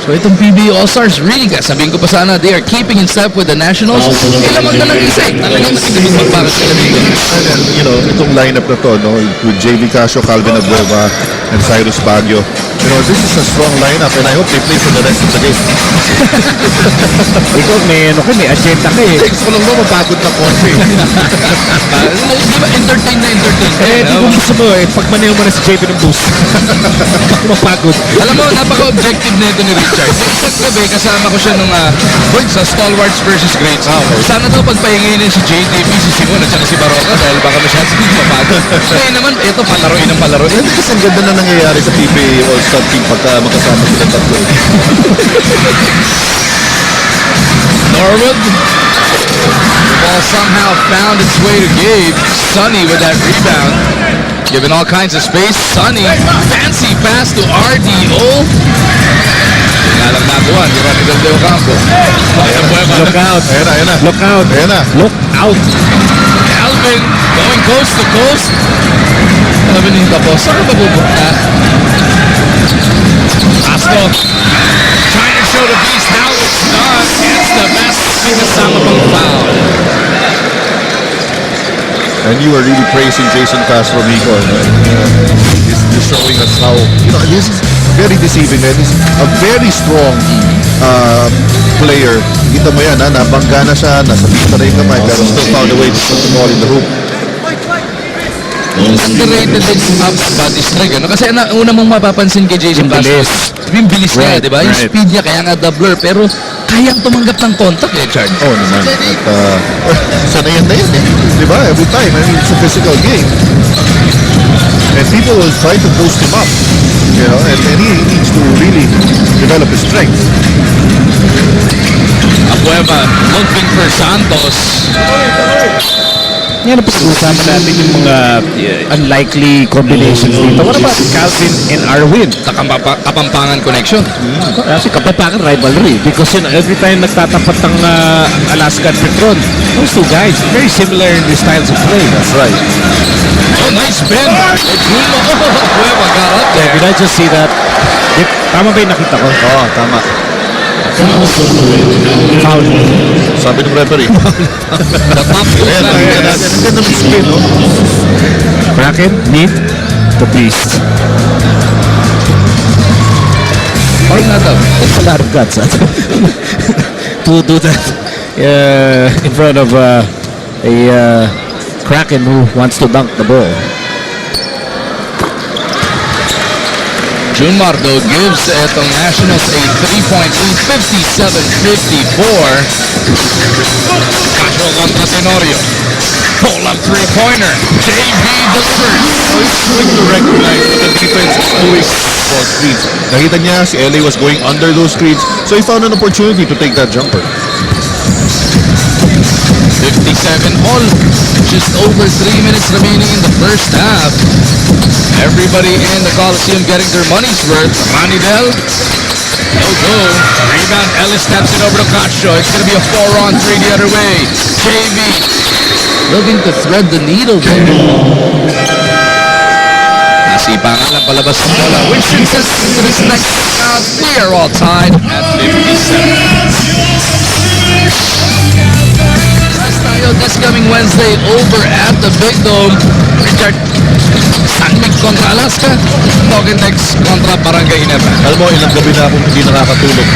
So itong PBA All-Stars really, sabihin ko pa sana, they are keeping in step with the Nationals. Ilamang na lang isa. Talagang matigaling magpara sila dito. Itong lineup na to, with JV Casio, Calvin Abueva, and Cyrus Baguio. This is a strong lineup and I hope they play for the rest of the game. Ikaw, may agenda ka eh. Gusto ko lang mapagod na konti. Di ba entertain na entertain? Di ko gusto mo eh. Pag maneho mo na si JP ng boost. Mapagod. Alam mo, napaka-objective na ito ni Richard. Isang gabi, kasama ko siya nung sa Stalwarts versus Greats. Sana daw pagpahingin si JTP, si Simon at saka si Baroka dahil baka masyadong hindi mapagod. Kaya naman, ito palaroin ng palaroin. Hindi kasi ang ganda na nangyayari sa PBA All-Star team pagka makasama sila tatlo. Norwood. The ball somehow found its way to Gabe. Sonny with that rebound. Given all kinds of space. Sonny, fancy pass to RDO. Nalang nakuha ni Rodrigo Del Campo. Look out. Ayan na. Look out. Ayan na. Look out. Alvin going coast to coast. Sabi ni Tapo, saan ka mapupunta? Castro trying to show the beast how it's done. It's the best. May kasama pang foul. And you are really praising Jason Castro, Miko. He's showing us how, this is very deceiving. He's a very strong player. Kita mo yan, nabangga na siya, nasa pista na yung kamay, pero still found a way to put the ball in the hoop. Underrated din yung body strike. Kasi una mong mapapansin kay Jason Castro, yung bilis niya, di ba? Yung speed niya, kaya nga doubler, pero kayang tumanggap ng contact, Richard. Oh, naman. At sanayan na yun, di ba? Every time. I mean, it's a physical game. And people will try to post him up, and he needs to really develop his strength. Abueva looking for Santos. Yan ang pag-uusapan natin yung mga unlikely combinations dito. What about Calvin and Arwin? Kapampangan connection. Kasi Kapampangan rivalry because every time nagtatapat ng Alaska at Petron, those two guys, very similar in the styles of play. That's right. Oh, nice spin. Abueva got up there. Did I just see that? Tama ba yung nakita ko? Oo, tama. Foul. Sabi ng referee. The top two Ayan, ang ganda ng spin, no? Bracket, need the beast. Parang nga daw. It's a lot of guts to do that in front of a Kraken who wants to dunk the ball. June Mardo gives itong Nationals a 3-point lead, 57-54. Casual contra Tenorio. Pull-up three-pointer. JB delivers. So he's quick to recognize that the defense is doing ball screens. Nakita niya si LA was going under those screens, so he found an opportunity to take that jumper. 57 all. Just over 3 minutes remaining in the first half. Everybody in the Coliseum getting their money's worth. Ranidel. No go. Rebound. Ellis taps it over to Cacho. It's going to be a 4-on-3 the other way. JV looking to thread the needle there. Nasipangan lang palabas ng bola, which brings us to this next round. We are all tied at 57. This coming Wednesday over at the Big Dome. Richard, Sanmig kontra Alaska, Togentex kontra Barangay Ginebra. Alam mo, ilang gabi na akong hindi nakakatulog.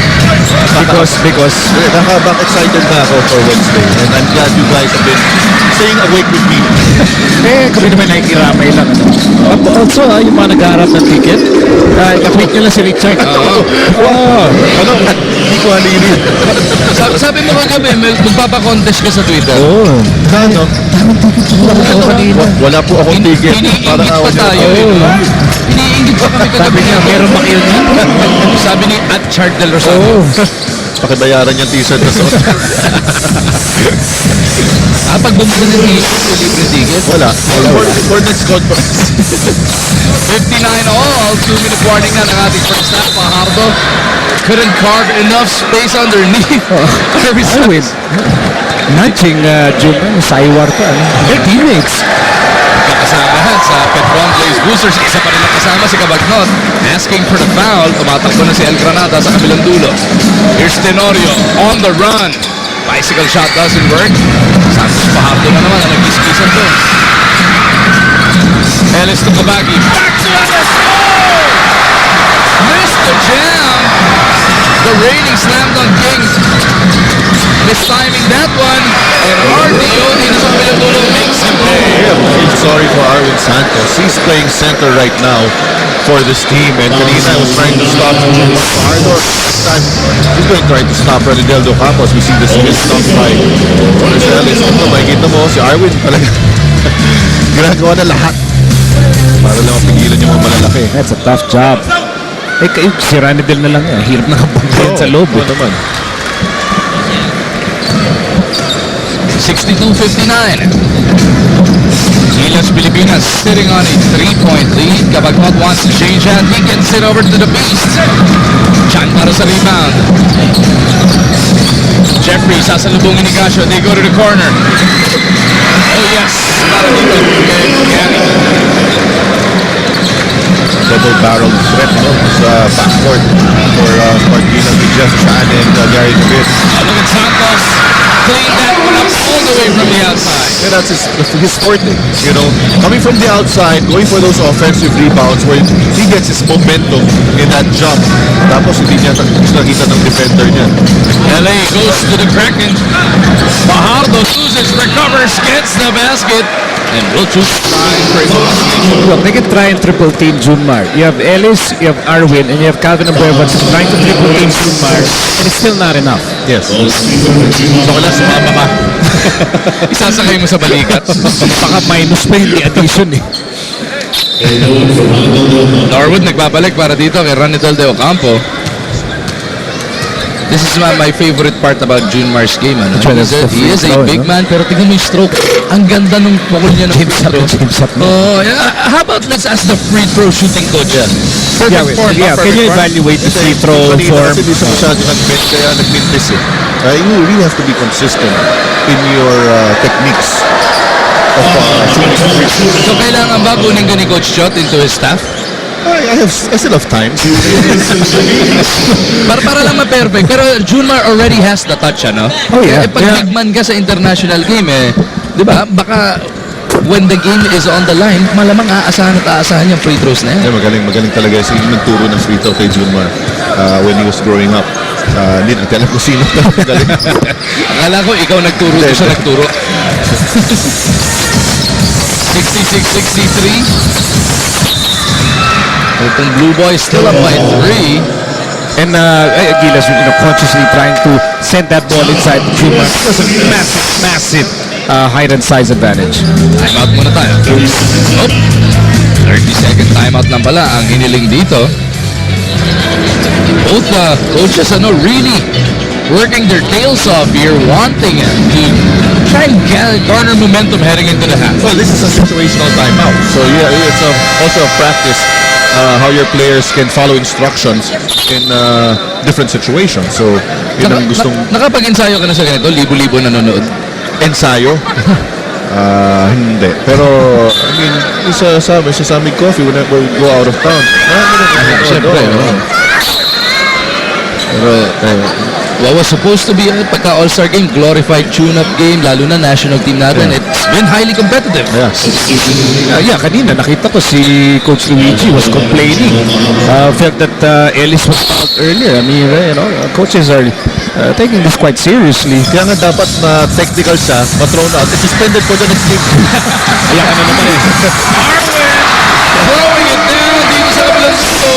Because nakabang excited na ako for Wednesday. And I'm glad you guys have been staying awake with me. Kami naman nakikiramay lang. Also, yung mga nag-aarap ng ticket, kapit nyo lang si Richard. Wow! Ano? Hindi ko halili. Sabi mo kagabi, magpapakontest ka sa Twitter. Ano? Wala po akong ticket. Iniingit pa tayo. Iniingit pa kami Sabi kagabi. niya, meron ba kayo niya? Sabi ni Chart Del Rosario. Pakibayaran yung t-shirt na suot. Pag bumili ng ticket, libre ticket. Wala. For next conference. 59 all. 2-minute warning na ng ating first half. Fajardo couldn't carve enough space underneath. Arwin. Nudging June, Saiwar pa. They're teammates. Kasama sa Petron Blaze Boosters. Isa pa nilang kasama si Cabagnot. Asking for the foul. Tumatakbo na si El Granada sa kabilang dulo. Here's Tenorio on the run. Bicycle shot doesn't work. Santos Fajardo na naman ang nag-iskisan doon. Ellis to Kabagi. Back to Ellis. Oh! Missed the jam. The reigning slam dunk king. Mistiming that one. And RDO dito sa kabilang dulo makes him pay. I feel sorry for Arwin Santos. He's playing center right now for this team. And kanina was trying to stop Fajardo. This time, he's going to try to stop Ranidel Campos. We see this missed by Ellis. Ito, makikita mo, si Arwin talaga ginagawa na lahat para lang mapigilan yung mga malalaki. That's a tough job. Kayo, si Ranidel na lang yan. Hirap na kabanggayan sa loob. Oo naman. 62-59. Gilas Pilipinas sitting on a 3-point lead. Cabagnot wants to change hand. He gets it over to the beast. Chan para sa rebound. Jeffrey sasalubungin ni Gasho. They go to the corner. Oh yes, para dito kay Gary. Double-barreled threat sa backcourt for Gilas with Jeff Chan and Gary David. Look at Santos. Clean that one up all the way from the outside. Yeah, that's his forte. You know, coming from the outside, going for those offensive rebounds where he gets his momentum in that jump. Tapos hindi niya nakita ng defender niya. LA goes to the Kraken. Fajardo loses, recovers, gets the basket, and will just try for a goal. Look, they can try and triple team Junmar. You have Ellis, you have Arwin, and you have Calvin Abuevas trying to triple team Junmar, and it's still not enough. Yes. So wala sumama ka. Isasakay mo sa balikat. Baka minus pa yung addition eh. Norwood nagbabalik para dito kay Ranidel de Ocampo. This is my favorite part about Junmar's game. Ano? He is a big man, pero tingnan mo yung stroke. Ang ganda nung pukul niya ng stroke. Oh, yeah. How about let's ask the free throw shooting coach? Perfect form. Can you evaluate the free throw form? Kasi di siya masyado nag-mint, kaya nag-mint eh. You really have to be consistent in your techniques of shooting free throws. So kailangan ba kunin ka ni Coach Chot into his staff? I still have time. para lang ma-perfect. Pero Junmar already has the touch, ano? Oh, yeah. Pag big man ka sa international game, di ba? Baka when the game is on the line, malamang aasahan yung free throws na yan. Yeah, magaling talaga. Sige, nagturo ng free throw kay Junmar when he was growing up. Hindi natin alam kung sino magaling. Akala ko ikaw nagturo, siya nagturo. 66-63. Itong Blue Boys still up by 3. And Gilas, consciously trying to send that ball inside the Junmar. It was a massive height and size advantage. Timeout muna tayo. Oh, 30-second timeout lang pala ang hiniling dito. Both coaches really working their tails off here, wanting to try and garner momentum heading into the half. Well, this is a situational timeout. So yeah, it's also a practice how your players can follow instructions in different situations. So, yun ang gustong... Nakapag-ensayo ka na sa ganito? Libo-libo nanonood? Ensayo? Hindi. Pero, I mean, sa Samig Coffee whenever we go out of town. Siyempre, pero what was supposed to be pagka All-Star game, glorified tune-up game, lalo na national team natin, it's been highly competitive. Yeah, kanina nakita ko si Coach Luigi was complaining. Felt that Ellis was fouled earlier. I mean, coaches are taking this quite seriously. Kaya nga dapat na technical siya, ma-thrown out, and suspended for the next game. Kaya ka na naman eh. Throwing it down dito sa kabilang gusto.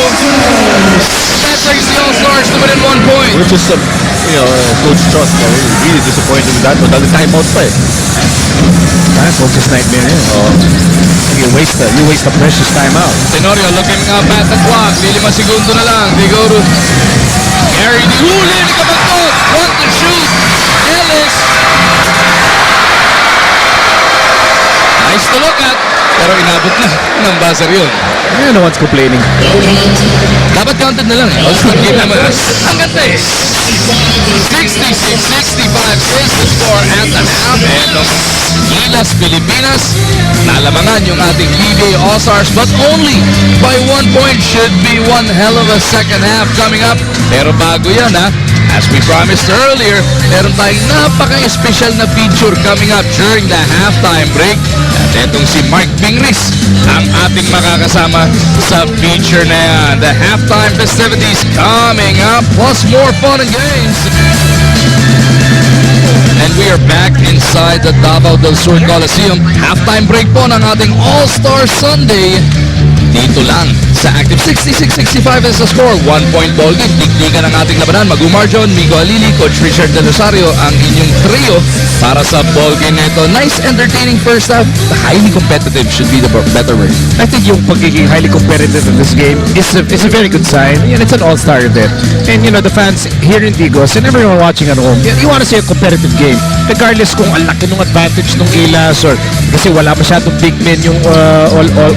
That brings the All-Stars to within 1 point. Which is, Coach Chot, really disappointed with that one. Dahil timeout pa eh. Coach's nightmare yan. You waste the precious timeout. Tenorio looking up at the clock. 5 segundo na lang. They go to Gary. Huli ni Kabatot. Want to shoot. Ellis. Nice to look at. Pero inabot na ng buzzer yun. Yeah, no one's complaining. Dapat counted na lang. All-Star game naman. Ang ganda eh. 66-65 is the score at the half. And Gilas Pilipinas, nalamangan yung ating PBA All-Stars, but only by 1 point. Should be one hell of a second half coming up. Pero bago yan as we promised earlier, meron tayong napaka-special na feature coming up during the halftime break. At etong si Mark Bingris ang ating makakasama sa feature na yan. The halftime festivities coming up, plus more fun and games. And we are back inside the Davao del Sur Coliseum. Halftime break po ng ating All-Star Sunday. Dito lang sa Active 66-65 is the score. 1 point ball game. Tiktikan ang ating labanan. Magumar John, Migo Alili, Coach Richard De Rosario ang inyong trio para sa ball game nito. Nice entertaining first half. Highly competitive should be the better word. I think yung pagiging highly competitive in this game is a very good sign. And it's an all-star event. And the fans here in Digos and everyone watching at home, you want to see a competitive game. Regardless kung ang laki ng advantage ng Gilas or kasi wala masyadong big men yung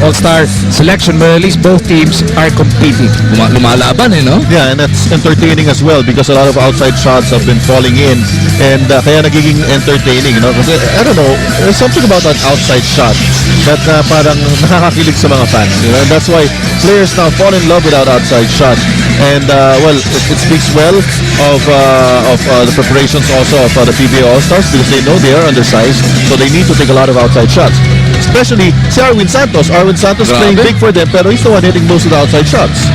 all-star selection. direction, but at least both teams are competing. Lumalaban no? Yeah, and that's entertaining as well because a lot of outside shots have been falling in, and kaya nagiging entertaining, Kasi, I don't know, there's something about that outside shot that parang nakakakilig sa mga fans, And that's why players now fall in love with that outside shot. And well, it speaks well of the preparations also of the PBA All-Stars because they know they are undersized, so they need to take a lot of outside shots. Especially si Arwin Santos. Arwin Santos playing big for them, pero he's the one hitting most of the outside shots.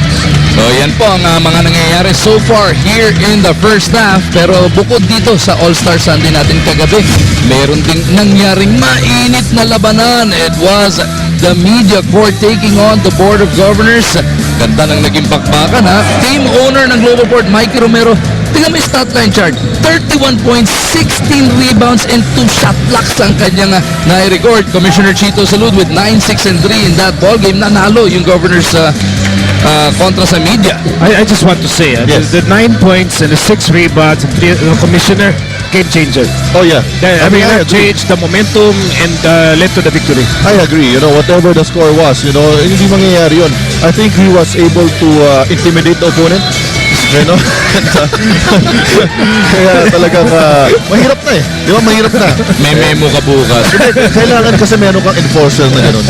So yan po ang mga nangyayari so far here in the first half. Pero bukod dito sa All-Star Sunday natin kagabi, meron ding nangyaring mainit na labanan. It was the media court taking on the Board of Governors. Ganda ng naging bakbakan Team owner ng Global Port, Mikey Romero, tingnan mo yung stat line chart. 31 points, 16 rebounds, and 2 shot blocks ang kanyang nai-record. Commissioner Chito Salud with 9-6-3 in that ball game. Nanalo yung Governors kontra sa media. I just want to say, the 9 points and the 6 rebounds, and 3, Commissioner, game changer. Oh yeah. I mean, that changed the momentum and led to the victory. I agree. Whatever the score was, hindi mangyayari yun. I think he was able to intimidate the opponent. Kaya talagang mahirap na Di ba mahirap na? May memo ka bukas. Kailangan kasi meron kang enforcer na gano'n.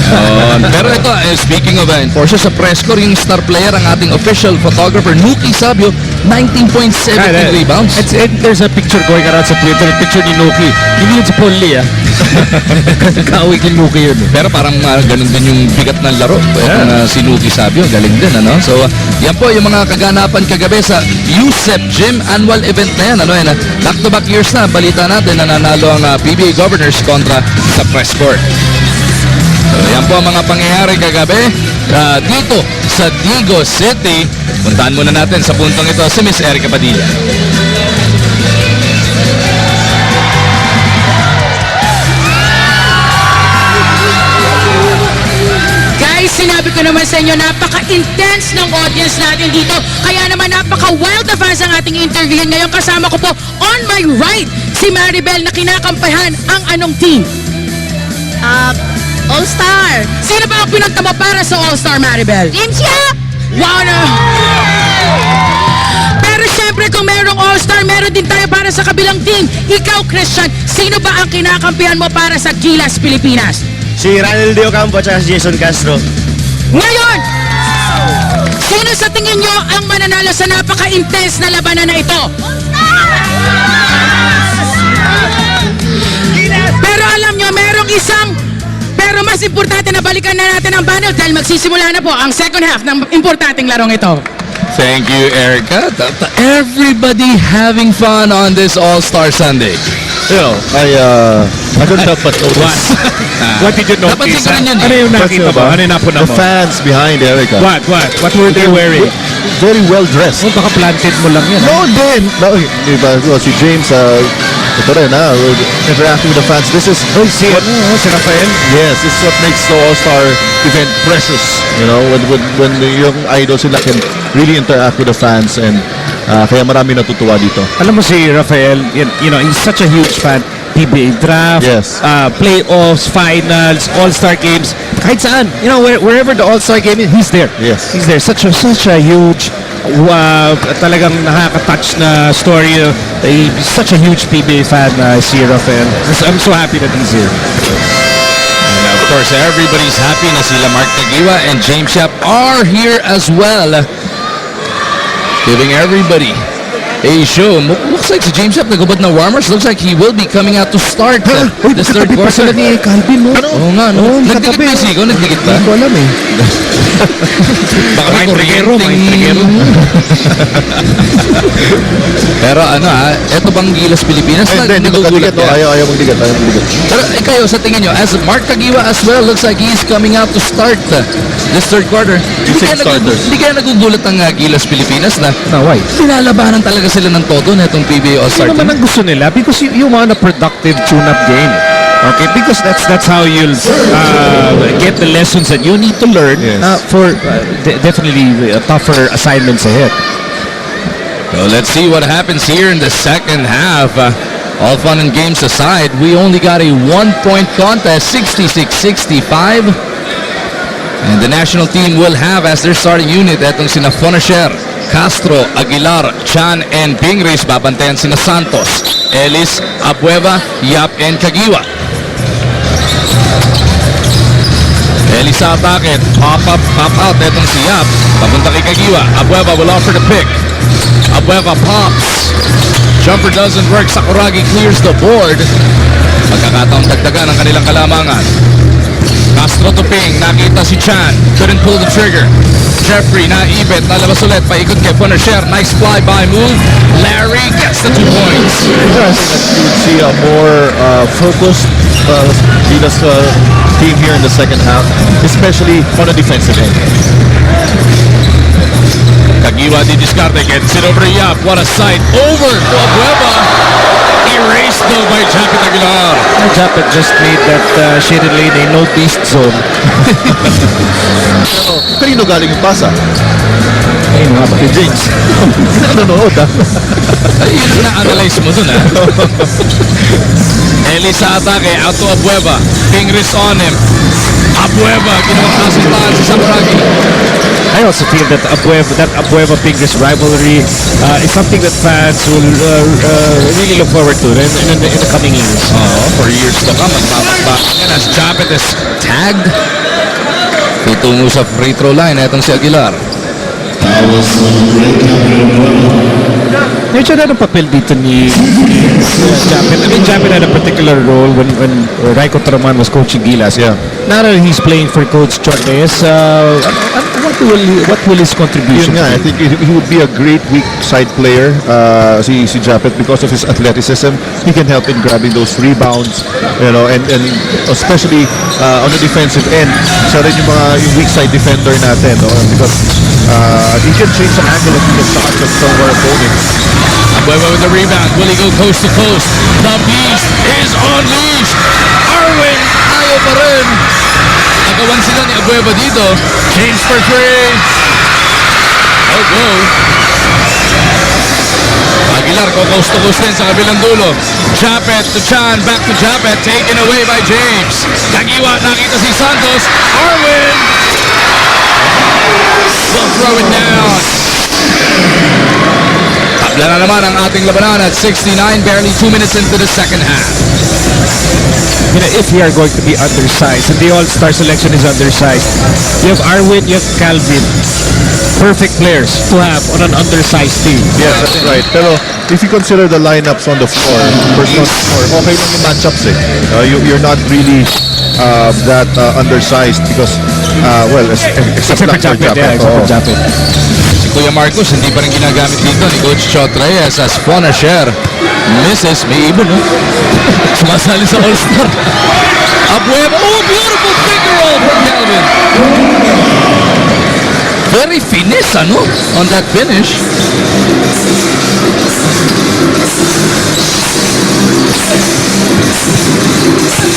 Pero ito, speaking of enforcer, sa press corps, yung star player, ang ating official photographer, Nuki Sabio, 19.7 rebounds. There's a picture going around sa Twitter, a picture ni Nuki. Hindi yun si Polly, Kaawig ni Nuki yun. Pero parang ganun din yung bigat ng laro. Si Nuki Sabio, galing din, So, yan po yung mga kaganapan kagabi sa USEP Gym annual event na yan. Back-to-back years na, balita natin, nananalo ang PBA Governors kontra sa press court. So, yan po ang mga pangyayari kagabi dito sa Digo City. Puntahan muna natin sa puntong ito si Miss Erica Padilla. Sinabi ko naman sa inyo, napaka-intense ng audience natin dito. Kaya naman napaka-wild na fans ang ating interview. Ngayon kasama ko po on my right si Maribel na kinakampihan ang anong team? All-Star. Sino ba ang pinunta mo para sa All-Star, Maribel? Team siya! Wow na! Pero syempre kung merong All-Star, meron din tayo para sa kabilang team. Ikaw, Christian, sino ba ang kinakampihan mo para sa Gilas Pilipinas? Si Ranel De Ocampo at si Jason Castro. Ngayon, sino sa tingin nyo ang mananalo sa napaka-intense na labanan na ito? Pero alam nyo, merong pero mas importante na balikan na natin ang banner dahil magsisimula na po ang second half ng importanteng larong ito. Thank you, Erica. Everybody having fun on this All-Star Sunday. I couldn't help but notice. What did you notice? Ano yung nakita mo? Ano yung napuna The mo? fans behind Erica. What were they wearing? Very well dressed. Baka planted mo lang yan. No, din. No, si James, ito rin, interacting with the fans. This is Si Rafael? Yes, this is what makes the All-Star event precious. When yung idols sila can really interact with the fans, and kaya marami natutuwa dito. Alam mo si Rafael, he's such a huge fan. PBA draft, Yes. Playoffs, finals, All-Star games, kahit saan. Wherever the All-Star game is, he's there. Yes. He's there. Such a huge, talagang nakaka-touch na story. He's such a huge PBA fan, si Rafael. I'm so happy that he's here. And of course, everybody's happy na sila Mark Tagiwa and James Yap are here as well. Giving everybody a show. Looks like si James Yap nagubad na warmers. Looks like he will be coming out to start this third quarter. Ni Calvin, no? Oo nga, no? Nagdikit ba yung sigaw? Nagdikit ba? Hindi ko alam eh. Baka may Triguero. Pero eto bang Gilas Pilipinas? Hindi Nagugulat magdikit. ka? Ayaw magdikit. Pero kayo, sa tingin nyo, as Mark Tagiwa as well, looks like he's coming out to start this third quarter. Hindi kaya nagugulat ang Gilas Pilipinas na Why? sinalabanan talaga sila ng todo na itong PBA All-Star Ano naman ang gusto nila? Because you want a productive tune-up game. Okay, because that's how you'll get the lessons that you need to learn for definitely tougher assignments ahead. So let's see what happens here in the second half. All fun and games aside, we only got a 1-point contest, 66-65. And the national team will have as their starting unit etong sina Fonacier, Castro, Aguilar, Chan, and Pingris. Babantayan sina Santos, Ellis, Abueva, Yap, and Kagiwa. Ellis sa atake, pop up, pop out. Etong si Yap, papunta kay Kagiwa. Abueva will offer the pick. Abueva pops. Jumper doesn't work. Sakuragi clears the board. Magkakataong dagdagan ang kanilang kalamangan. Castro to Ping, nakita si Chan, couldn't pull the trigger. Jeffrey, naibit, nalabas ulit, paikot kay Fonacier, nice fly-by move. Larry gets the 2 points. I think that you would see a more focused Gilas team here in the second half, especially on the defensive end. Kagiwa di discarte, gets it over to Yap, what a sight, over to Abueva. Erased though by Japet Aguilar. Japet just made that shaded lane a no beast zone. Pero, kanino galing yung pasa? Ayun nga ba? Kay James. Hindi na nanonood Ay, yun na-analyze mo dun Eli sa atake, out to Abueva. Pingris on him. Abueva, ginawang kasuntaan sa Sakuragi. I also feel that Abueva Pingris rivalry is something that fans will really look forward to in the coming years. For years to come, magpapakbakan yan as Japet is tagged. Tutungo sa free throw line, etong si Aguilar. Medyo na ang papel dito ni Japet. I mean, Japet had a particular role when Raiko Taraman was coaching Gilas. Yeah. Now that he's playing for Coach Chordes, what will his contribution Yun nga, I be? think he would be a great weak side player, si Japet, because of his athleticism. He can help in grabbing those rebounds, you know, and especially on the defensive end. Siya rin yung weak side defender natin, no? Because he can change the angle of the shots of some of our opponents. Abueva with the rebound. Will he go coast to coast? The beast is unleashed. Arwin, ayaw pa rin. Nagawan sila ni Abueva dito. James for 3. Oh, go. Aguilar go coast to coast din sa kabilang dulo. Japet to Chan, back to Japet, taken away by James. Kagiwa, nakita si Santos. Arwin will throw it down. Tabla na naman ang ating labanan at 69, barely 2 minutes into the second half. You know, if we are going to be undersized, and the All-Star selection is undersized, you have Arwin, you have Calvin. Perfect players to have on an undersized team. Yes, that's right. Pero if you consider the lineups on the floor, first on the floor, okay lang yung matchups eh. You're not really that undersized because, except for Japet. Japet. Si Kuya Marcos hindi pa rin ginagamit dito ni Coach Chot Reyes as Fonacier misses, may ibon sumasali sa All-Star. Abueva, oh, beautiful finger roll from Calvin. Very finesse on that finish.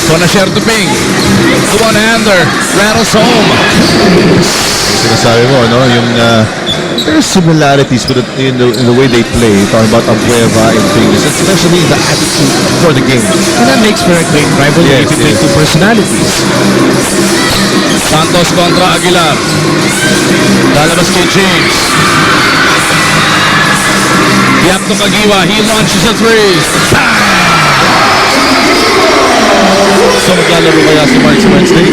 Fonacier to Ping. The one-hander rattles home. Sinasabi mo, no? Yung there's similarities in the way they play. Talking about Abueva and things, especially in the attitude for the game. And that makes for a great rivalry between two personalities. Santos kontra Aguilar. Lalabas kay James. Yap to Kagiwa. He launches a 3. So maglalaro kaya si Marks Wednesday?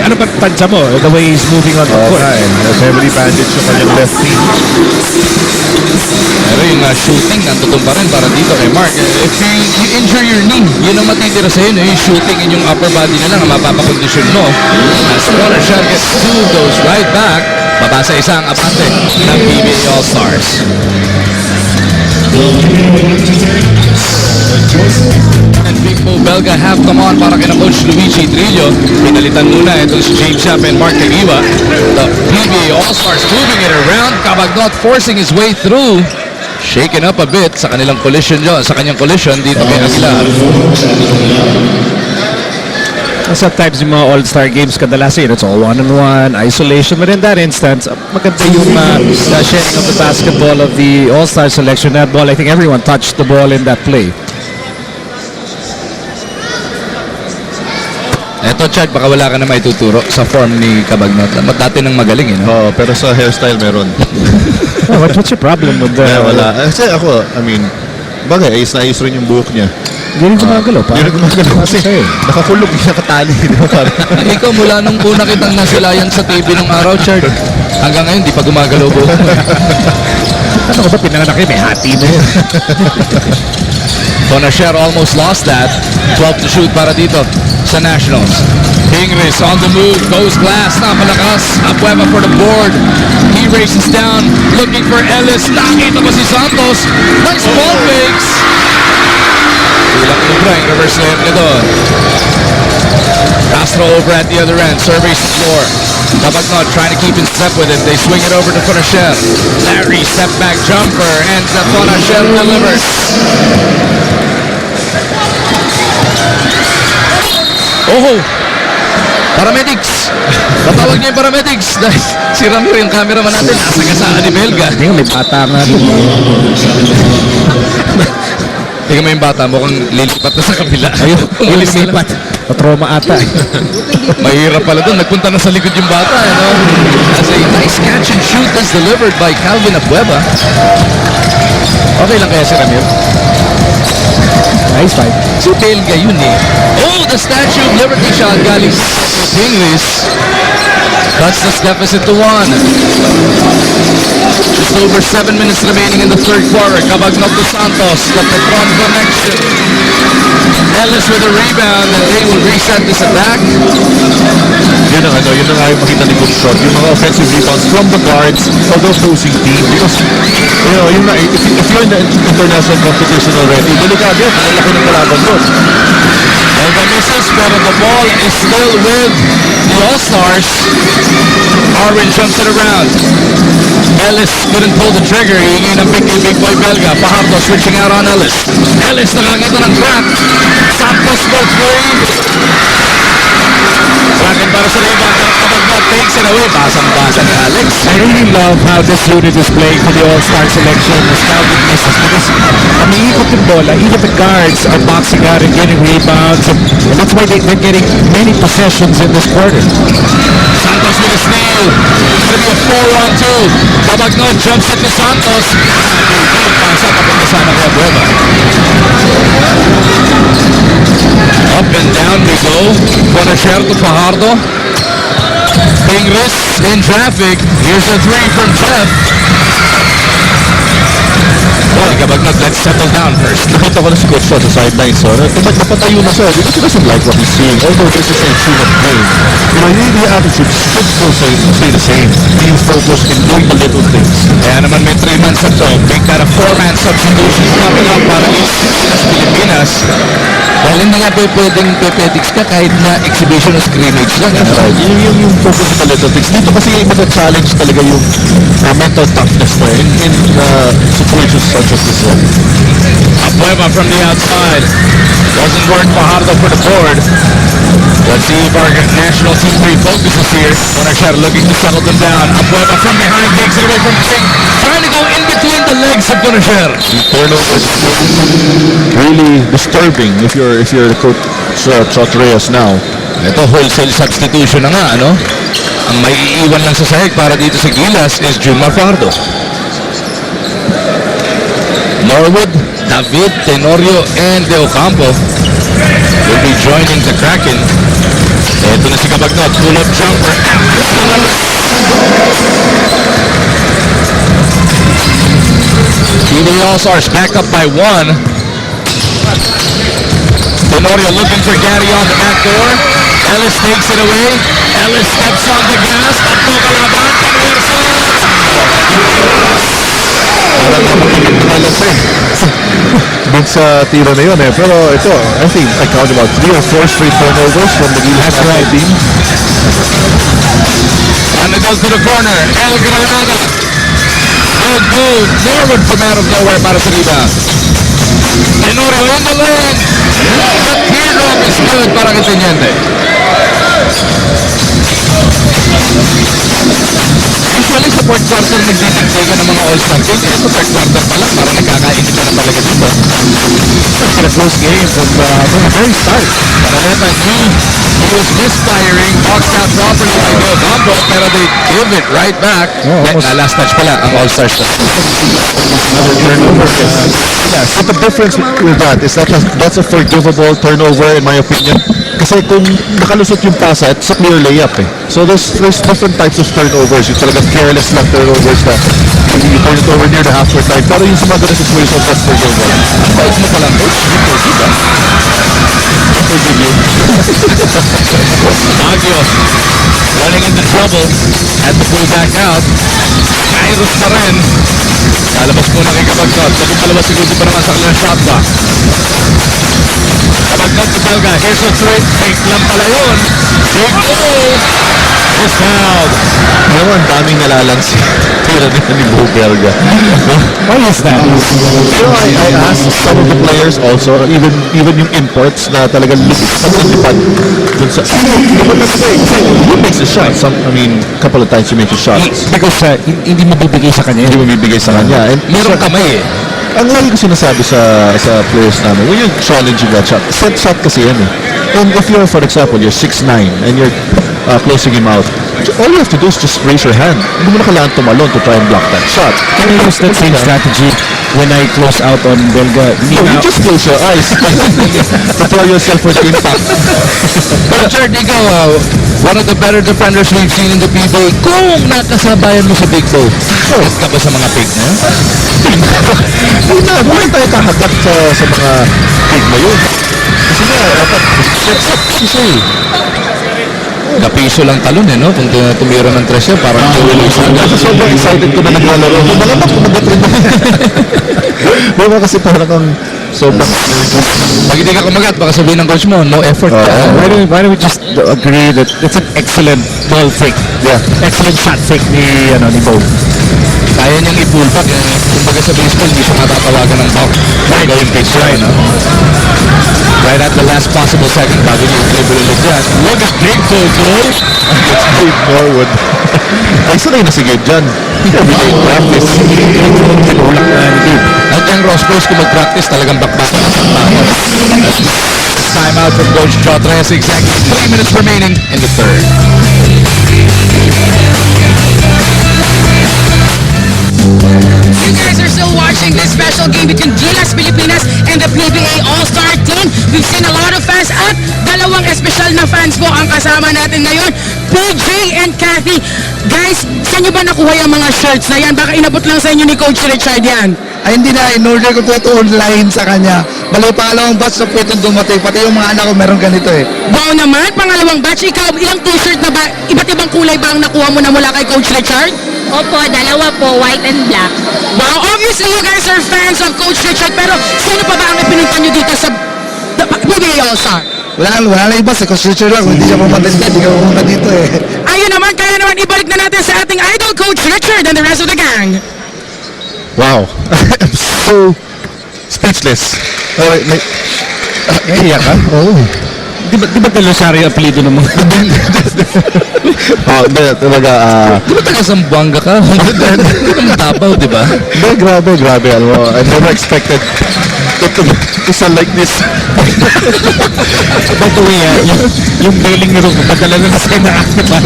Ano ba tansya mo? The way he's moving on the court. Heavily bandaged yung kanyang left knee. Pero yung shooting, nandun pa rin para dito kay Mark. If you injure your knee, yun ang matitira sa inyo. Yung shooting in yung upper body na lang ang mapapakondisyon mo. As Fonacier gets 2 of those right back, babasa isang abante ng PBA All-Stars. And Big Mo Belga have come on para kina Coach Luigi Trillo. Pinalitan muna itong si James Yap and Mark Kagiwa. The PBA All-Stars moving it around. Cabagnot forcing his way through. Shaken up a bit sa kanilang collision dyan, sa kanyang collision dito kay Aguilar. Sometimes yung mga all-star games kadalasan, it's all one-on-one, isolation. But in that instance, maganda yung sharing of the basketball of the all-star selection. That ball, I think everyone touched the ball in that play. Eto, Chad, baka wala ka na maituturo sa form ni Cabagnot. Dati nang magaling, eh, no? Oo, pero sa hairstyle meron. What's your problem with the... Wala. Kasi ako, I mean, bagay, ayos na ayos rin yung buhok niya. Hindi rin gumagalaw pa. Hindi rin gumagalaw kasi nakakulog, hindi nakatali. Ikaw, mula nung una kitang nasilayan sa TV nung araw, Chad, hanggang ngayon, di pa gumagalaw buhok mo. Ano ko ba, pinanganak yun? May hati na yun. Bonasher almost lost that. 12 to shoot para dito sa Nationals. Ingris on the move, goes glass, napalakas. Abueva for the board. He races down, looking for Ellis. Nakita mo si Santos. Nice ball fakes. Ilang ubra yung reverse layup niya doon. Castro over at the other end, surveys the floor. Cabagnot trying to keep in step with it. They swing it over to Bonasher. Larry, step back jumper, and Bonasher delivers. Oh! Paramedics! Patawag niya yung paramedics dahil si Ramiro yung cameraman natin nasa kasaan ni Belga. Hindi may bata nga. Tingnan mo yung bata, mukhang lilipat na sa kabila. Ayun, umalis na lang. lumipat. Patroma ata. Mahirap pala doon. Nagpunta na sa likod yung bata. As a nice catch and shoot is delivered by Calvin Abueva. Okay lang kaya si Ramiro? Nice fight. Si Belga yun eh. Oh, the Statue of Liberty shot galing sa Ingris. Cuts this deficit to 1. Just over 7 minutes remaining in the third quarter. Cabagnot to Santos. The Petron connection. Ellis with a rebound and they will reset this attack. Yun ang yun ang ayaw makita ni Coach Shot. Yung mga offensive rebounds from the guards of the opposing team. Because, you know, if you're in the international competition already, delikado yan. Malaki ng kalaban doon. And the misses, pero the ball is still with the All-Stars. Arwin jumps it around. Ellis couldn't pull the trigger. Hingin ng big boy Belga. Fajardo switching out on Ellis. Ellis nakakita ng trap. Santos for 3. Second para sa rebound. Cabagnot takes it away. Basang-basa ni Alex. I really love how this unit is playing for the All-Star selection. The scouting misses because umiikot yung bola. Even the guards are boxing out and getting rebounds. And that's why they're getting many possessions in this quarter. Santos with a steal. It's going to be a 4-on-2. Cabagnot jumps it to Santos. Pasa papunta sana kay Abueva. Up and down we go. Bonasher to Fajardo. Ingris in traffic. Here's a 3 from Jeff. Well, Cabagnot, let's settle down first. Nakita ko na si Coach Shot sa sideline. So, napatayo na siya. Because he doesn't like what he's seeing. Although this is a team of game. You know, the attitude should still stay the same. Being focused in doing the little things. Kaya naman may 3-man sub to. Make that a 4-man substitution coming up para Gilas Pilipinas. Dahil hindi nga pwedeng pepetics ka kahit na exhibition o scrimmage lang. Right. Yung focus sa little things. Dito kasi mag-challenge talaga yung mental toughness mo in situations such as this one. Abueva from the outside. Doesn't work. Fajardo for the board. Let's see if our national team refocuses here. Bonasher looking to settle them down. Abueva from behind takes it away from King. Trying to go in between the legs of Bonasher. Turnovers really disturbing if you're the coach Shot Reyes now. Ito, wholesale substitution na nga, ano? Ang may iiwan lang sa sahig para dito sa Gilas is Jumar Fajardo. Norwood, David, Tenorio, and De Ocampo will be joining the Kraken. Ito na si Cabagnot, pull-up jumper. PBA All-Stars back up by 1. Tenorio looking for Gary on the back door. Ellis takes it away. Ellis steps on the gas. Tatlo kalaban. Parang napakalalas dun sa tiro na yun eh. Pero ito, I think I count about 3 or 4 straight turnovers from the Gilas team. And it goes to the corner. El Granada. Good move. Norwood from out of nowhere para sa rebound. Tenorio in the lane. The teardrop is good para kay Teniente. Usually sa fourth quarter nagtitigtigan ng mga all-star team. Ito third quarter pa lang, parang nagkakainit na talaga dito. It's been a close game from the very start. Paraneta, He was misfiring, boxed out properly by Del Campo, pero they give it right back. Last touch pala ang All-Stars. Another turnover. But the difference with that is that's a forgivable turnover in my opinion. Kasi kung nakalusot yung pasa, it's a clear layup eh. So there's different types of turnovers. Yung talagang careless lang turnovers na you turn it over near the half-court line. Pero yung sa mga ganun situations, that's forgivable. Bait mo palang coach. Forgive you. Baguio running into trouble. Had to pull back out. Kairos pa rin. Lalabas muna kay Kabagtot. Labing-dalawa segundo pa naman sa kanilang shot clock. Kabagtot to Belga. Here's a three. Fake lang pala yun. Big goal. Is fouled. Alam mo, ang daming nalalang si tira nila ni Bo Belga. Why is that? You know, I asked some of the players also, even yung imports na talagang lipad dun sa... He makes a shot. I mean, a couple of times he makes a shot. Because hindi mabibigay sa kanya. Hindi mo bibigay sa kanya. And Meron kamay eh. ang lagi ko sinasabi sa players namin, when you're challenging that shot, set shot kasi yan eh. And if you're, for example, you're 6'9", and you're closing him out, all you have to do is just raise your hand. Hindi mo na kailangan tumalon to try and block that shot. Can I use that same strategy when I close out on Belga? No, you just close your eyes. Prepare yourself for the impact. Pero Chard, ikaw, one of the better defenders we've seen in the PBA. Kung nakasabayan mo sa Big Bow, hit ka ba sa mga pig na yun? Huwag tayo kahagat sa mga big na yun. Kasi nga, dapat set up kasi siya eh. Kapiso lang talon eh, no? Kung tumira ng tres siya, parang tuwilo isa. Kasi sobrang excited ko na naglalaro. Malamang kumagat rin na. Diba kasi parang ang sobrang... Pag hindi ka kumagat, baka sabihin ng coach mo, no effort ka. Why don't we just agree that it's an excellent ball fake? Yeah. Excellent shot fake ni Bo. Kaya niyang i-pull back. Kumbaga sa baseball, hindi siya matatawagan ng foul. Gawin pitch right, no? Right at the last possible second, bago niya i-dribble ulit yan. Look at big pull, bro! It's big forward. Ay, sanay na si Gabe dyan. Everyday practice. At yung Roscoe's kung mag-practice, talagang back-back na sa tayo. Time out from Coach Chotres. Exactly 3 minutes remaining in the third. You guys are still watching this special game between Gilas Pilipinas and the PBA All-Star Team. We've seen a lot of fans at dalawang espesyal na fans po ang kasama natin ngayon, PJ and Kathy. Guys, saan nyo ba nakuha yung mga shirts na yan? Baka inabot lang sa inyo ni Coach Richard yan. Ay hindi na, in-order ko po ito online sa kanya. Bali, pangalawang batch na po itong dumating. Pati yung mga anak ko meron ganito eh. Wow naman, pangalawang batch. Ikaw, ilang t-shirt na ba? Iba't ibang kulay ba ang nakuha mo na mula kay Coach Richard? Opo, dalawa po, white and black. Wow, obviously you guys are fans of Coach Richard, pero sino pa ba ang ipinunta nyo dito sa PBA All-Star? Wala na iba, si Coach Richard lang. Kung hindi siya pumunta dito, hindi ka pumunta dito eh. Ayun naman, kaya naman ibalik na natin sa ating idol, Coach Richard and the rest of the gang. Wow. I'm so speechless. Alright, Naiiyak ka? oh. Di ba Galosari ang apelido ng mga... Hindi, talaga, Di ba taga Zamboanga ka? Hindi naman Tabaw, di ba? grabe. Alam mo, I never expected it to sound like this. By the way, yung bailing ni Ruko, padala na sa kanya active ba?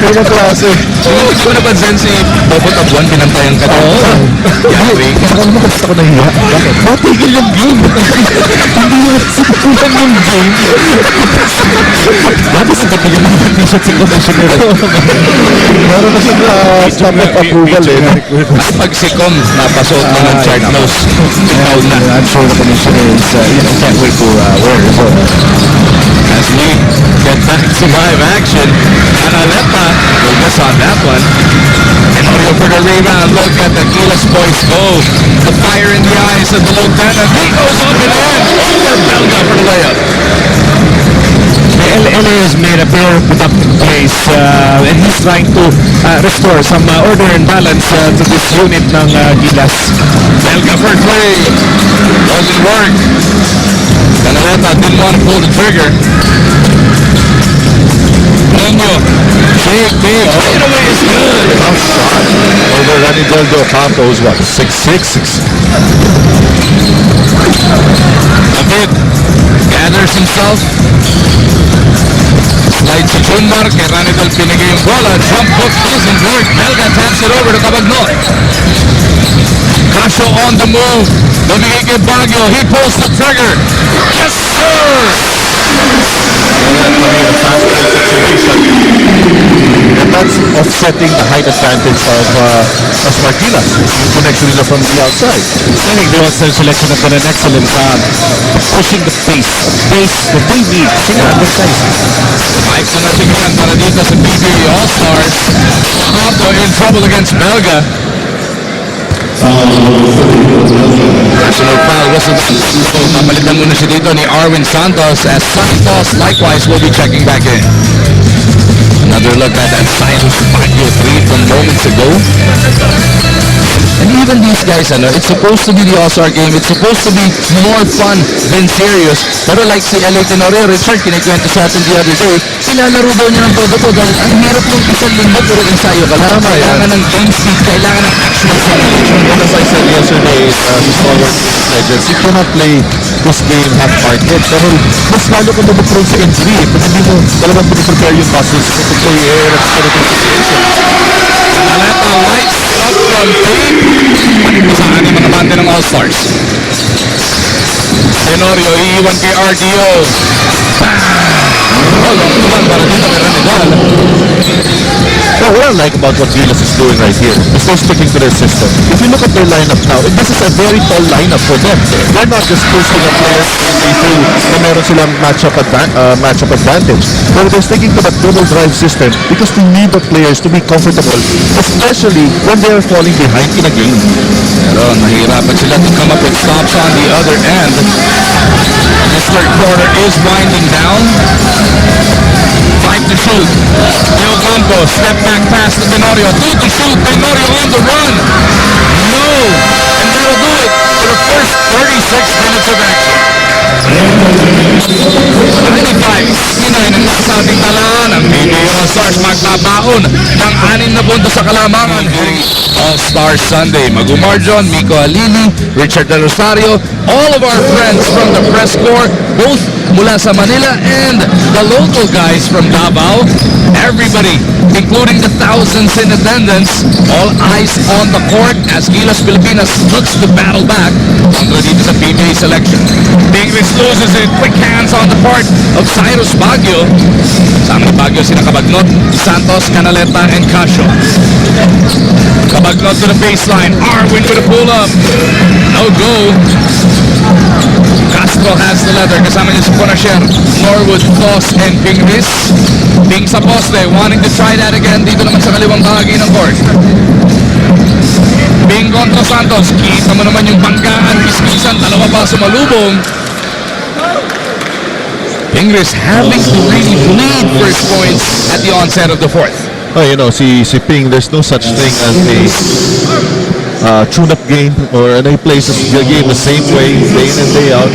Mga klase. Hindi ko napansin si Bobot Abuan, pinantayan ka dito. Yari. Alam mo, gusto ko nahiya. Bakit? Matigil yung game. Hindi mo nasipulan yung game. Bakit sa kapag yung mga t-shirt si Commissioner? Meron na siyang stamp of approval eh. Pag si Com, napasok mo ng chart nose. Ikaw na. I'm sure the Commissioner is, can't wait to wear it. So, As we get back to live action, Analeta will miss on that one. And over for the rebound, look at the Gilas boys go. The fire in the eyes of the lieutenant. He goes up and in. Over Belga for the layup. LA has made a very productive plays and he's trying to restore some order and balance to this unit ng Gilas. Belga for three. Doesn't work. Analeta didn't want to pull the trigger. Nino. Big. Straight away is good. Tough shot. Over Ranidel do Campo, who's what, 6'6"? David. centers himself. Slide si Junmar, kay Ranidel pinigay yung bola. Jump hook doesn't work. Melga taps it over to Cabagnol. Casio on the move. Lumigay kay Baguio. He pulls the trigger. Yes, sir! And that's offsetting the height advantage of Smart Gilas. Connection nila from the outside. I think the All-Star selection has done an excellent job pushing the pace that they need. Sila undersize. Mike's na natingnan para dito sa PBA All-Stars. Otto in trouble against Melga. Personal foul whistle. So, papalitan muna siya dito ni Arwin Santos as Santos likewise will be checking back in. Another look at that Cyrus Baguio 3 from moments ago. And even these guys, it's supposed to be the All-Star game. It's supposed to be more fun than serious. Pero like si L.A. Tenorio, Richard, kinikwento sa atin the other day, ilalaro daw niya ng todo dahil ang hirap ng isang linggo puro ensayo ka lang. Kailangan ng game speed, kailangan ng actual simulation. And as I said yesterday, the stalwart legends, you cannot play this game half-hearted. Pero mas lalo kung nabuprone sa injury. Pag hindi mo talagang prepare yung muscles to play air at spirited situation. Aleta lights up from 3. Panipasahan yung mga bante ng All-Stars. Tenorio, iiwan kay RDO. Long naman para dito kay Ranidel. Well, what I like about what Gilas is doing right here is they're sticking to their system. If you look at their lineup now, this is a very tall lineup for them. They're not just posting a player through na meron silang matchup advantage. But they're sticking to that double drive system because they need the players to be comfortable, especially when they are falling behind in a game. Pero nahihirapan sila to come up with stops on the other end. This third quarter is winding down. 5 to shoot. Leo Campos, step back pass to Tenorio. 2 to shoot. Tenorio on the run. No. And that'll do it for the first 36 minutes of action. 95-69 ang nasa ating talaan. Ang PBA All-Stars magbabaon ng 6 na puntos sa kalamangan. All-Star Sunday. Magumarjon, Miko Alili, Richard Del Rosario, all of our friends from the press corps, both mula sa Manila and the local guys from Davao. Everybody, including the thousands in attendance, all eyes on the court as Gilas Pilipinas looks to battle back kontra dito sa PBA selection. Bingris loses it. Quick hands on the part of Cyrus Baguio. Sama ni Baguio sina Cabagnol, Santos, Canaleta, and Casio. Cabagnol to the baseline. Arwin with a pull-up. No go. Castro has the leather. Kasama niya si Ponasher, Norwood, Toss, and Bingris. Bing sa poste, wanting to try that again dito naman sa kaliwang bahagi ng court. Bing kontra Santos. Kita mo naman yung banggaan, kiskisan, dalawa pa sumalubong. Bingris having to really bleed first points at the onset of the fourth. Oh, si Ping, there's no such thing as a tune-up game or he plays the game the same way day in and day out.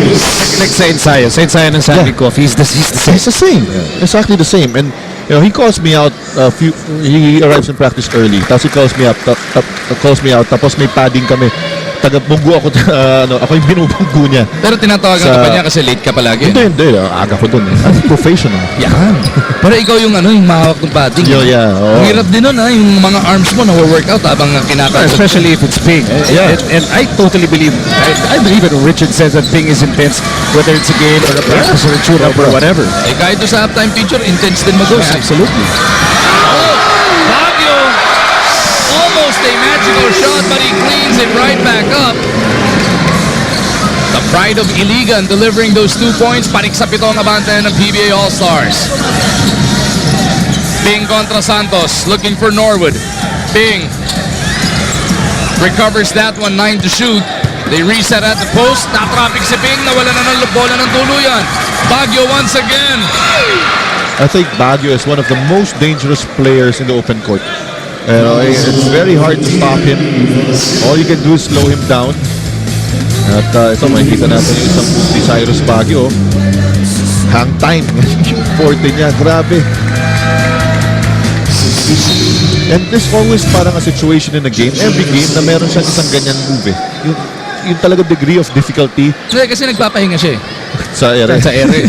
Like sa ensayo ng Sandy Koff, he's the same. It's the same. Exactly the same. And he calls me out. He arrives in practice early. Tapos he calls me out. Tapos may padding kami. Taga-bunggo ako. Ako yung binubunggo niya. Pero tinatawagan ka pa niya kasi late ka palagi. Hindi. Aga ko dun. I'm professional. Yan. Pero ikaw yung yung mahawak ng padding. Yeah. Ang hirap din nun yung mga arms mo na-workout habang kinakasot. Especially if it's Ping. And I totally believe, I believe it when Richard says that Ping is intense, whether it's a game or a practice or a tune-up or whatever. Kahit doon sa halftime picture, intense din mag-host. Absolutely. Baguio, almost a magical shot, but he cleans it right back up. The pride of Iligan delivering those 2 points. Panik sa pitong abante ng PBA All-Stars. Bing kontra Santos, looking for Norwood. Bing recovers that one, 9 to shoot. They reset at the post. Na-traffic si Bing, nawala na ng bola ng tuluyan. Baguio once again. I think Baguio is one of the most dangerous players in the open court. It's very hard to stop him. All you can do is slow him down. At ito, makikita natin yung isang si Cyrus Baguio. Hang time. Yung forte niya. Grabe. And there's always parang a situation in a game. Every game na meron siyang isang ganyan move. Yung talaga degree of difficulty. Kasi nagpapahinga siya Sa ere. Sa ere.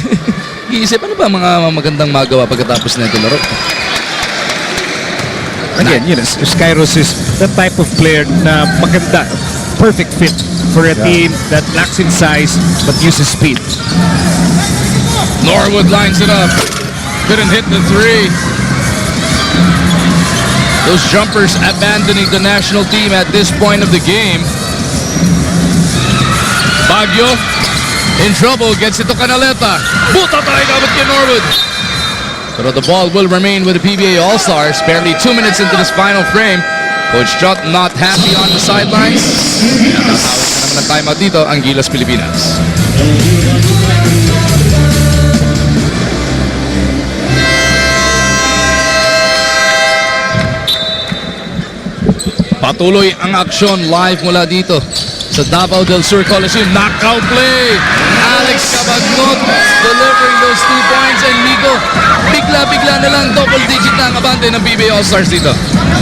Iisip, ano ba mga magandang magawa pagkatapos na ito laro? Again, you know, Skyros is the type of player na maganda, perfect fit for a team that lacks in size but uses speed. Norwood lines it up. Couldn't hit the three. Those jumpers abandoning the national team at this point of the game. Baguio in trouble, gets it to Canaleta. Buta tayo dapat kay Norwood. Pero the ball will remain with the PBA All-Stars. Barely 2 minutes into this final frame. Coach Jot not happy on the sidelines. Natawag na naman ng timeout dito ang Gilas Pilipinas. Patuloy ang aksyon live mula dito sa Davao del Sur Coliseum. Knockout play! Alex Cabagnot delivering those 2 points, and Nico, bigla-bigla na lang double digit na ang abante ng PBA All-Stars dito.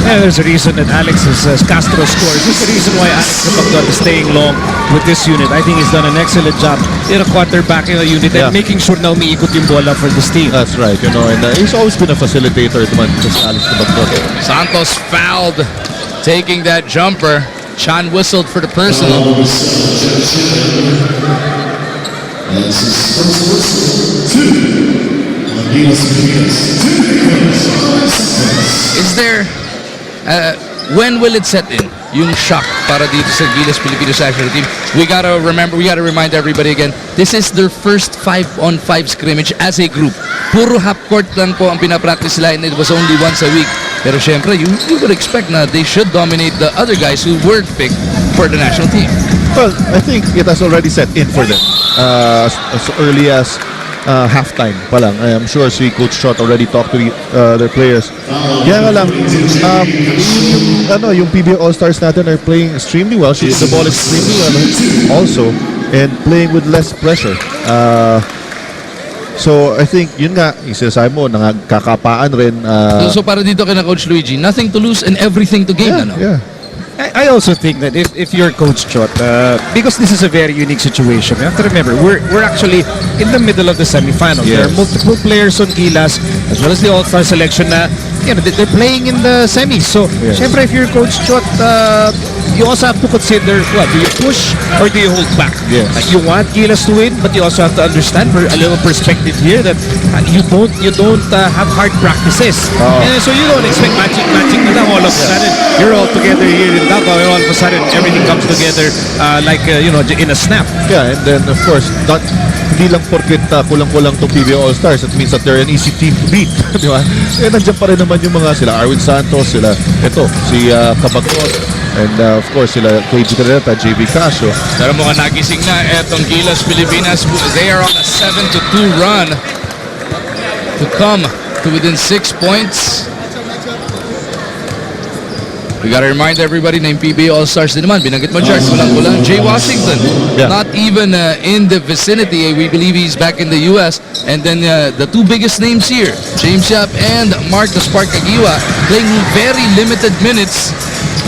Yeah, there's a reason that Castro scores. There's a reason why Alex Cabagnot is staying long with this unit. I think he's done an excellent job in a quarterbacking unit and making sure na umiikot yung bola for this team. That's right, you know, and he's always been a facilitator naman si Alex Cabagnot. Santos fouled, taking that jumper. Chan whistled for the personal. Is there, when will it set in? Yung shock para dito sa Gilas Pilipinas national team. We gotta remind everybody again, this is their first 5-on-5 scrimmage as a group. Puro half court lang po ang pinapractice nila, and it was only once a week. Pero syempre, you would expect na they should dominate the other guys who weren't picked for the national team. Well, I think it has already set in for them as early as halftime pa lang. I'm sure si Coach Shot already talked to their players. Kaya nga lang, yung PBA All-Stars natin are playing extremely well. Shooting the ball extremely well also, and playing with less pressure. So, I think, yun nga, isasabi mo, nangagkakapaan rin. So, para dito kay na Coach Luigi, nothing to lose and everything to gain, ano? Yeah. I also think that if you're Coach Chot, because this is a very unique situation, you have to remember, we're actually in the middle of the semifinals. Yes. There are multiple players on Gilas, as well as the All-Star selection na, you know, they're playing in the semis. So, syempre, if you're Coach Chot, you also have to consider, what, do you push or do you hold back? Yes. Like, you want Gilas to win, but you also have to understand for a little perspective here that you don't have hard practices. And so you don't expect magic na lang all of a sudden. You're all together here in Davao, and all of a sudden everything comes together in a snap. Yeah, and then of course, hindi lang porket kulang-kulang itong PBA All-Stars, it means that they're an easy team to beat. Di ba? Eh, nandiyan pa rin naman yung mga sila Arwin Santos, si Cabagnot, and of course sila KG Carreta, JB Casio. Pero mukhang nagising na etong Gilas Pilipinas. They are on a 7-2 run to come to within 6 points. We gotta remind everybody na yung PBA All-Stars din naman. Binanggit mo, Charles, walang-walang. Jay Washington, not even in the vicinity. We believe he's back in the U.S. And then the two biggest names here, James Yap and Mark the Spark Agiwa, playing very limited minutes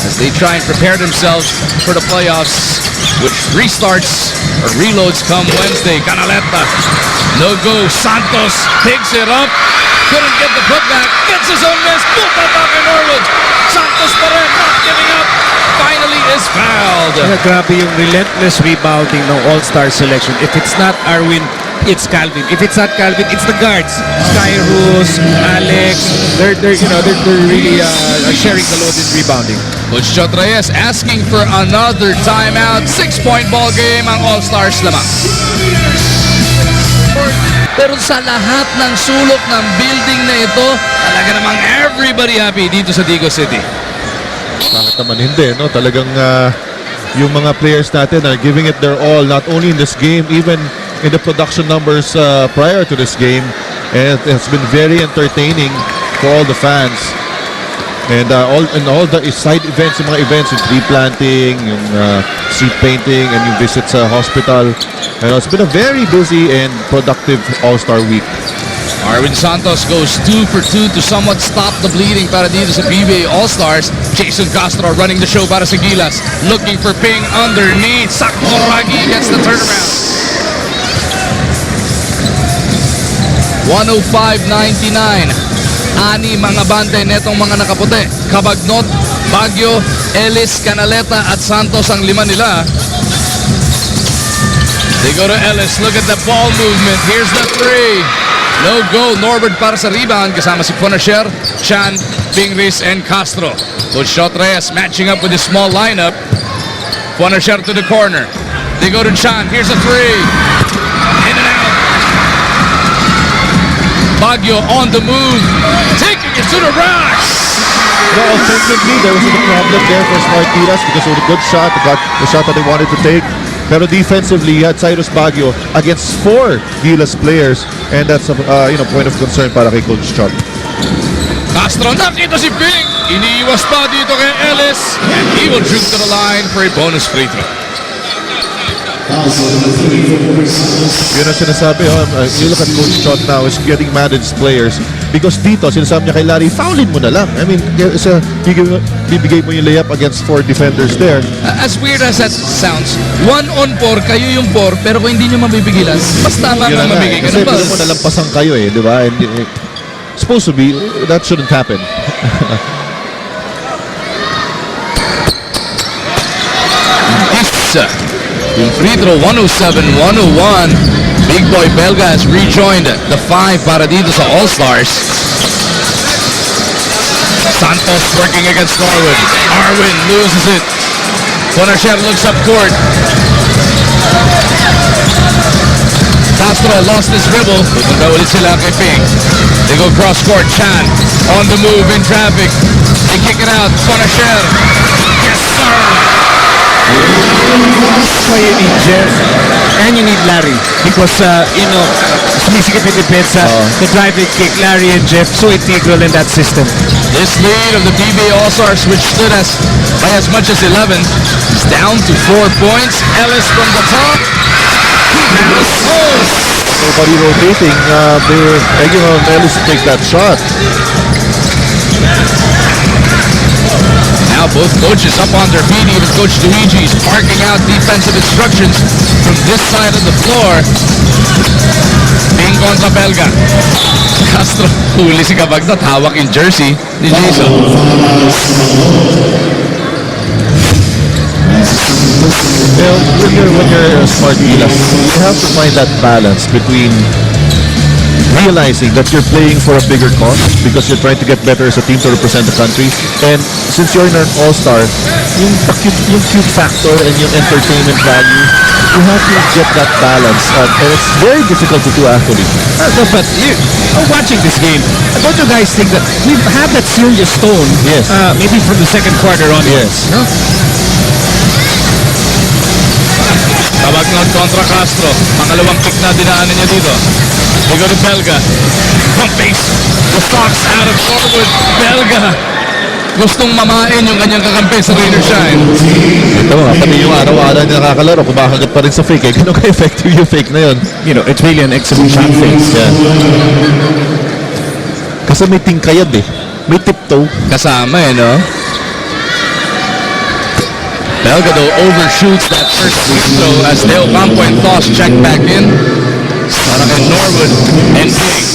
as they try and prepare themselves for the playoffs, which restarts or reloads come Wednesday. Canaleta, no go. Santos picks it up. Couldn't get the putback. Gets his own miss. Puta kay Norwood. Santos pa rin, not giving up. Finally is fouled. Grabe yung relentless rebounding ng All-Star selection. If it's not Arwin, it's Calvin. If it's not Calvin, it's the guards. Skyrus, Alex. They're really sharing the load in rebounding. Coach Chot Reyes asking for another timeout. 6-point ball game ang All-Stars lamang. Pero sa lahat ng sulok ng building na ito, talaga namang everybody happy dito sa Digos City. Bakit naman hindi, no? Talagang yung mga players natin are giving it their all, not only in this game, even in the production numbers prior to this game. And it has been very entertaining for all the fans. And all the side events, yung mga events, yung tree planting, yung street painting, and yung visit sa hospital. It's been a very busy and productive All-Star week. Arwin Santos goes 2 for 2 to somewhat stop the bleeding para dito sa PBA All-Stars. Jason Castro running the show para sa Gilas. Looking for Ping underneath. Sakuragi gets the turnaround. 105.99. Ani mga bante netong mga nakaputi. Cabagnot, Baguio, Ellis, Canaleta at Santos ang lima nila. They go to Ellis. Look at the ball movement. Here's the three. No go. Norbert para sa rebound. Kasama si Ponasher, Chan, Pingris, and Castro. Coach Shot Reyes matching up with his small lineup. Ponasher to the corner. They go to Chan. Here's a three. In and out. Baguio on the move. Taking it to the rack. No, offensively, there wasn't a problem there for Smart Gilas because it was a good shot. They got the shot that they wanted to take. Pero defensively, you had Cyrus Baguio against 4 Gilas players, and that's a point of concern para kay Coach Chot. Castro, nakita si Ping. Iniiwas pa dito kay Ellis, and he will juke to the line for a bonus free throw. Yun ang sinasabi, you look at Coach Chot now is getting mad at his players because dito, sinasabi niya kay Larry, foulin mo na lang. I mean, bibigay mo yung layup against 4 defenders there. As weird as that sounds, 1 on 4, kayo yung 4, pero kung hindi nyo mabibigilan, mas tama Yun nga na mabigay ka kasi ng pass. pero mo nalampasan kayo di ba? And supposed to be, that shouldn't happen. Yung free throw, 107-101. Big Boy Belga has rejoined the 5 para dito sa All-Stars. Santos working against Norwood. Arwin loses it. Ponasher looks up court. Castro lost his dribble. Pupunta ulit sila kay Ping. They go cross court. Chan on the move in traffic. They kick it out. Ponasher. Yes, sir. That's why you need Jeff and you need Larry because sumisikip yung depensa, the driving kick, Larry and Jeff so integral in that system. This lead of the PBA All-Stars, which stood by as much as 11, is down to 4 points. Ellis from the top. Nobody rotating. They're egging on Ellis to take that shot. Now both coaches up on their feet. Even Coach Luigi is barking out defensive instructions from this side of the floor. Ping kontra Belga. Castro, huli si Cabagnot. Hawak yung jersey ni Jason. Well, when you're a Smart Gilas, you have to find that balance between realizing that you're playing for a bigger cause because you're trying to get better as a team to represent the country, and since you're in an all-star, yung cute factor and yung entertainment value, you have to get that balance, and it's very difficult to do actually. But watching this game, don't you guys think that we've had that serious tone? Yes. Maybe from the second quarter onwards. Yes. No? Cabagnot kontra Castro. Pangalawang kick na dinaanan niya dito. They go to Belga. Pump base. The Fox out of Norwood. Belga. Gustong mamain yung kanyang kakampi sa Raider Shine. Ito nga, pati yung araw-araw niya nakakalaro, kumakagat pa rin sa fake. Ganun ka-effective yung fake na yun. It's really an exhibition fake. Yeah. Kasi may tingkayad may tiptoe. Kasama no? Belga though overshoots that first free throw as Dale Campo and Toss check back in. Para kay Norwood and Ping.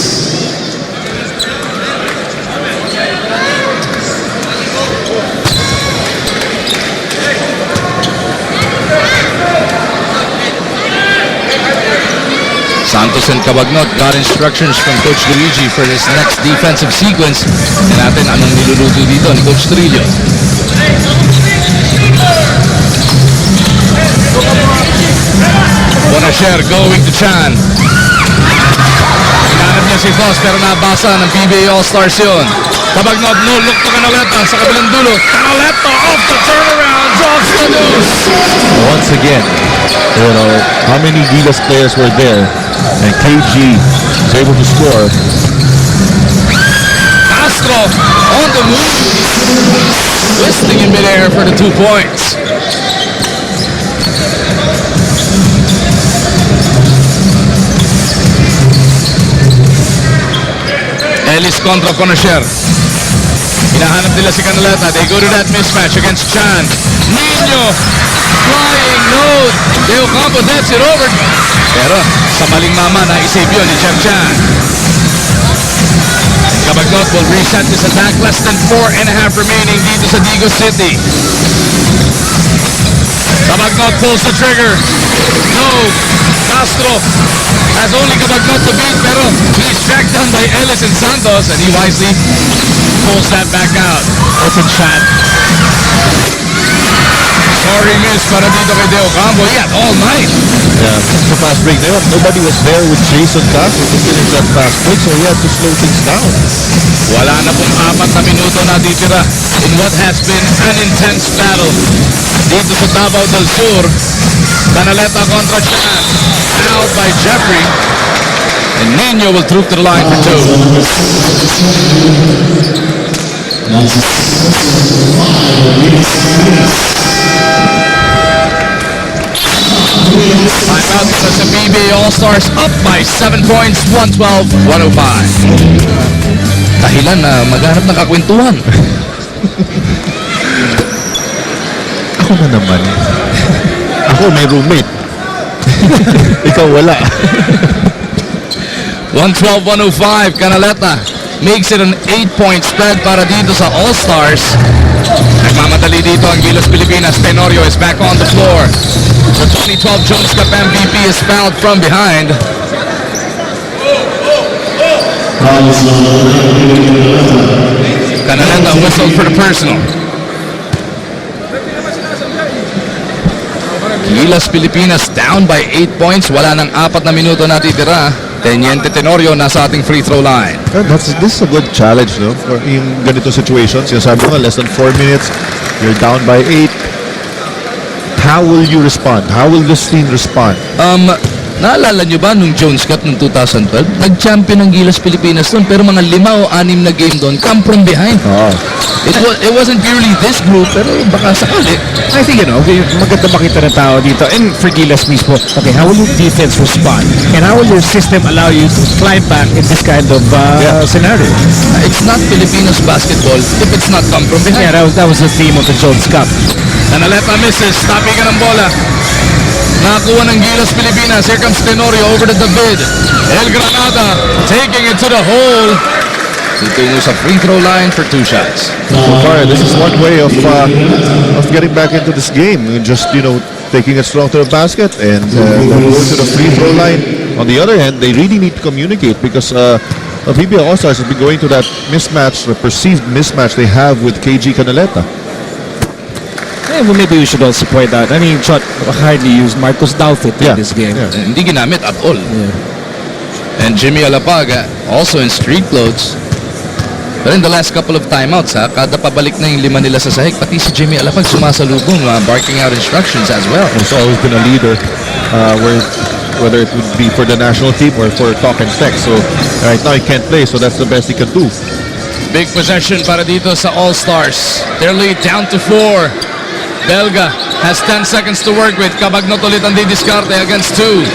Santos and Cabagnot got instructions from Coach Luigi for this next defensive sequence. Tingnan natin anong niluluto dito ni Coach Trillo. Ponasher going to Chan. Hinanap niya si Foss pero nabasa ng PBA All-Stars yun. Cabagnot, no look to Canaleta sa kabilang dulo. Canaleta off the turnaround, drops the deuce. Once again, how many Gilas players were there, and KG was able to score. Castro on the move. Twisting in midair for the 2 points. Ellis kontra Ponasher. Hinahanap nila si Canaleta. They go to that mismatch against Chan. Nino flying node. Deo Campo, that's it over. Pero sa maling mama na isave yun ni Jeff Chan. Cabagnot will reset this attack. Less than 4.5 remaining dito sa Digos City. Cabagnot pulls the trigger. No. Castro has only Cabagnot to beat, pero he's tracked down by Ellis and Santos, and he wisely pulls that back out. Open shot. Sorry miss para dito kay Deo Campo. He had all night. Yeah, the fast break. Nobody was there with Jason Castro to finish that fast break, so he had to slow things down. Wala na pong 4 na minuto natitira in what has been an intense battle dito sa Davao del Sur. Canaleta contra Chan. Out by Jeffrey. And Nino will troop to the line for 2. Timeout because the PBA All-Stars up by 7 points, 112-105. Dahilan na maghanap ng kakwentuhan. Ako na naman. Ako may roommate. Ikaw wala. 112-105, Canaleta makes it an 8-point spread para dito sa All-Stars. Nagmamadali dito ang Gilas Pilipinas. Tenorio is back on the floor. The 2012 Jones Cup MVP is fouled from behind. Canaleta whistled for the personal. Gilas Pilipinas down by 8 points. Wala nang 4 na minuto natitira. Teniente Tenorio nasa ating free throw line. This is a good challenge, no? For yung ganito situations, yung sabi mo, less than 4 minutes, you're down by 8. How will you respond? How will this team respond? Naalala nyo ba nung Jones Cup noong 2012? Nag-champion ng Gilas Pilipinas doon, pero mga 5 o 6 na game doon, come from behind. It wasn't purely this group, pero baka sakali. I think, maganda makita ng tao dito. And for Gilas mismo, okay, how will your defense respond? And how will your system allow you to climb back in this kind of scenario? It's not Filipinos basketball if it's not come from behind. Yeah, that was the theme of the Jones Cup. Canaleta misses, stopping ka ng bola. Nakakuha ng Gilas Pilipinas. Here comes Tenorio over to David. El Granada taking it to the hole. Tutungo sa free throw line for 2 shots. So far, this is one way of getting back into this game. Just, taking it strong to the basket and going to the free throw line. On the other hand, they really need to communicate because PBA All-Stars have been going to that mismatch, the perceived mismatch they have with KG Canaleta. Well, maybe we should also point out, shot hardly used Marcos Daufit in this game. Yeah. Hindi ginamit at all. Yeah. And Jimmy Alapag also in street clothes. But in the last couple of timeouts, kada pabalik na yung 5 nila sa sahig, pati si Jimmy Alapag sumasalubong, barking out instructions as well. He's always been a leader, whether it would be for the national team or for talk and text. So right now he can't play, so that's the best he can do. Big possession para dito sa All-Stars. Their lead down to 4. Belga has 10 seconds to work with. Cabagnot ulit ang didiskarte against 2.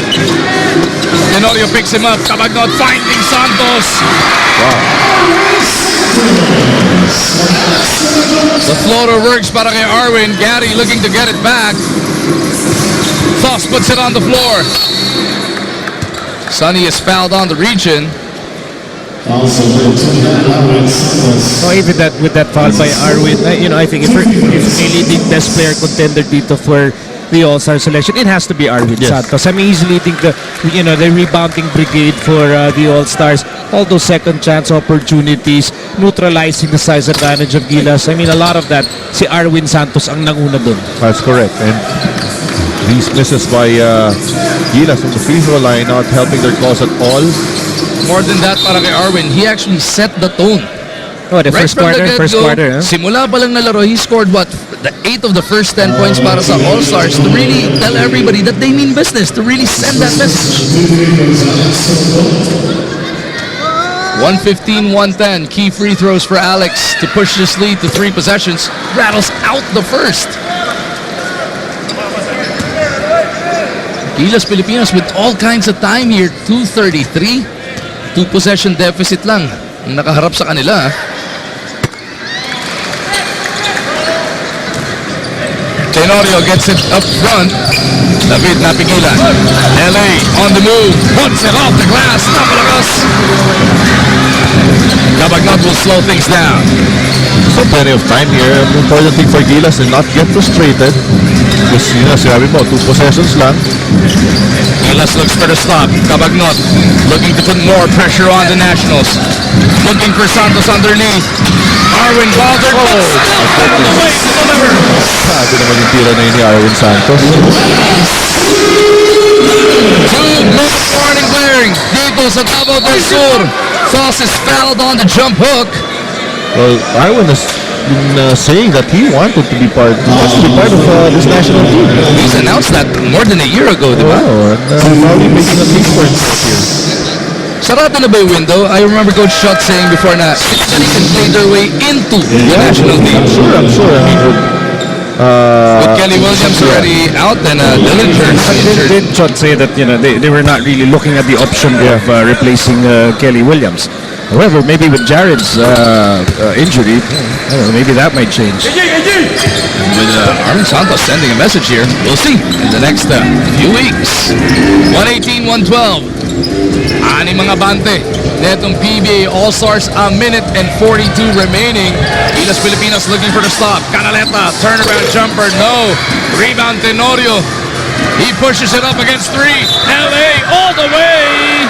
Tenorio picks him up. Cabagnot finding Santos. Wow. The floater works para kay Arwin. Gary looking to get it back. Foss puts it on the floor. Sonny is fouled on the region. So even with that foul by Arwin, I think if a leading best player contender dito for the All-Star selection, it has to be Arwin Santos. I mean, he's leading the rebounding brigade for the All-Stars. All those second chance opportunities, neutralizing the size advantage of Gilas. I mean, a lot of that, si Arwin Santos ang nanguna dun. That's correct. And these misses by Gilas from the free throw line not helping their cause at all. More than that para kay Arwin, he actually set the tone. Oh, the first quarter. Simula pa lang na laro, he scored the 8 of the first 10 points para sa All-Stars to really tell everybody that they mean business, to really send that message. 115-110, key free throws for Alex to push this lead to 3 possessions. Rattles out the first. Gilas Pilipinas with all kinds of time here, 2:33. 2 possession deficit lang ang nakaharap sa kanila. Tenorio gets it up front. David napigilan. LA on the move. Puts it off the glass. Napalakas. Cabagnot will slow things down. So plenty of time here. The important thing for Gilas is not get frustrated. Because, sinabi mo, 2 possessions lang. Gilas looks for the stop. Cabagnot looking to put more pressure on the Nationals. Looking for Santos underneath. Arwin bothered, but still found a way to deliver. Sabi naman yung tira na yun ni Arwin Santos. 2-minute warning glaring dito sa Davao del Sur. Sauce is fouled on the jump hook. Well, Arwin has been saying that he wanted to be part of this national team. He's announced that more than a year ago, di ba? Wow, and probably making a case for himself here. Sarado na ba yung window? I remember Coach Schott saying before na they can play their way into the national team. I'm sure. I mean, With Kelly Williams already out and Dillinger injured. Did Chot say that they were not really looking at the option of replacing Kelly Williams? However, maybe with Jared's injury, I don't know, maybe that might change. With Arlen Santos sending a message here, we'll see in the next few weeks. 118-112. Ani mga bante netong PBA All-Stars, a minute and 42 remaining. Gilas Pilipinas looking for the stop. Canaleta, turnaround jumper, no. Rebound Tenorio. He pushes it up against 3. LA all the way.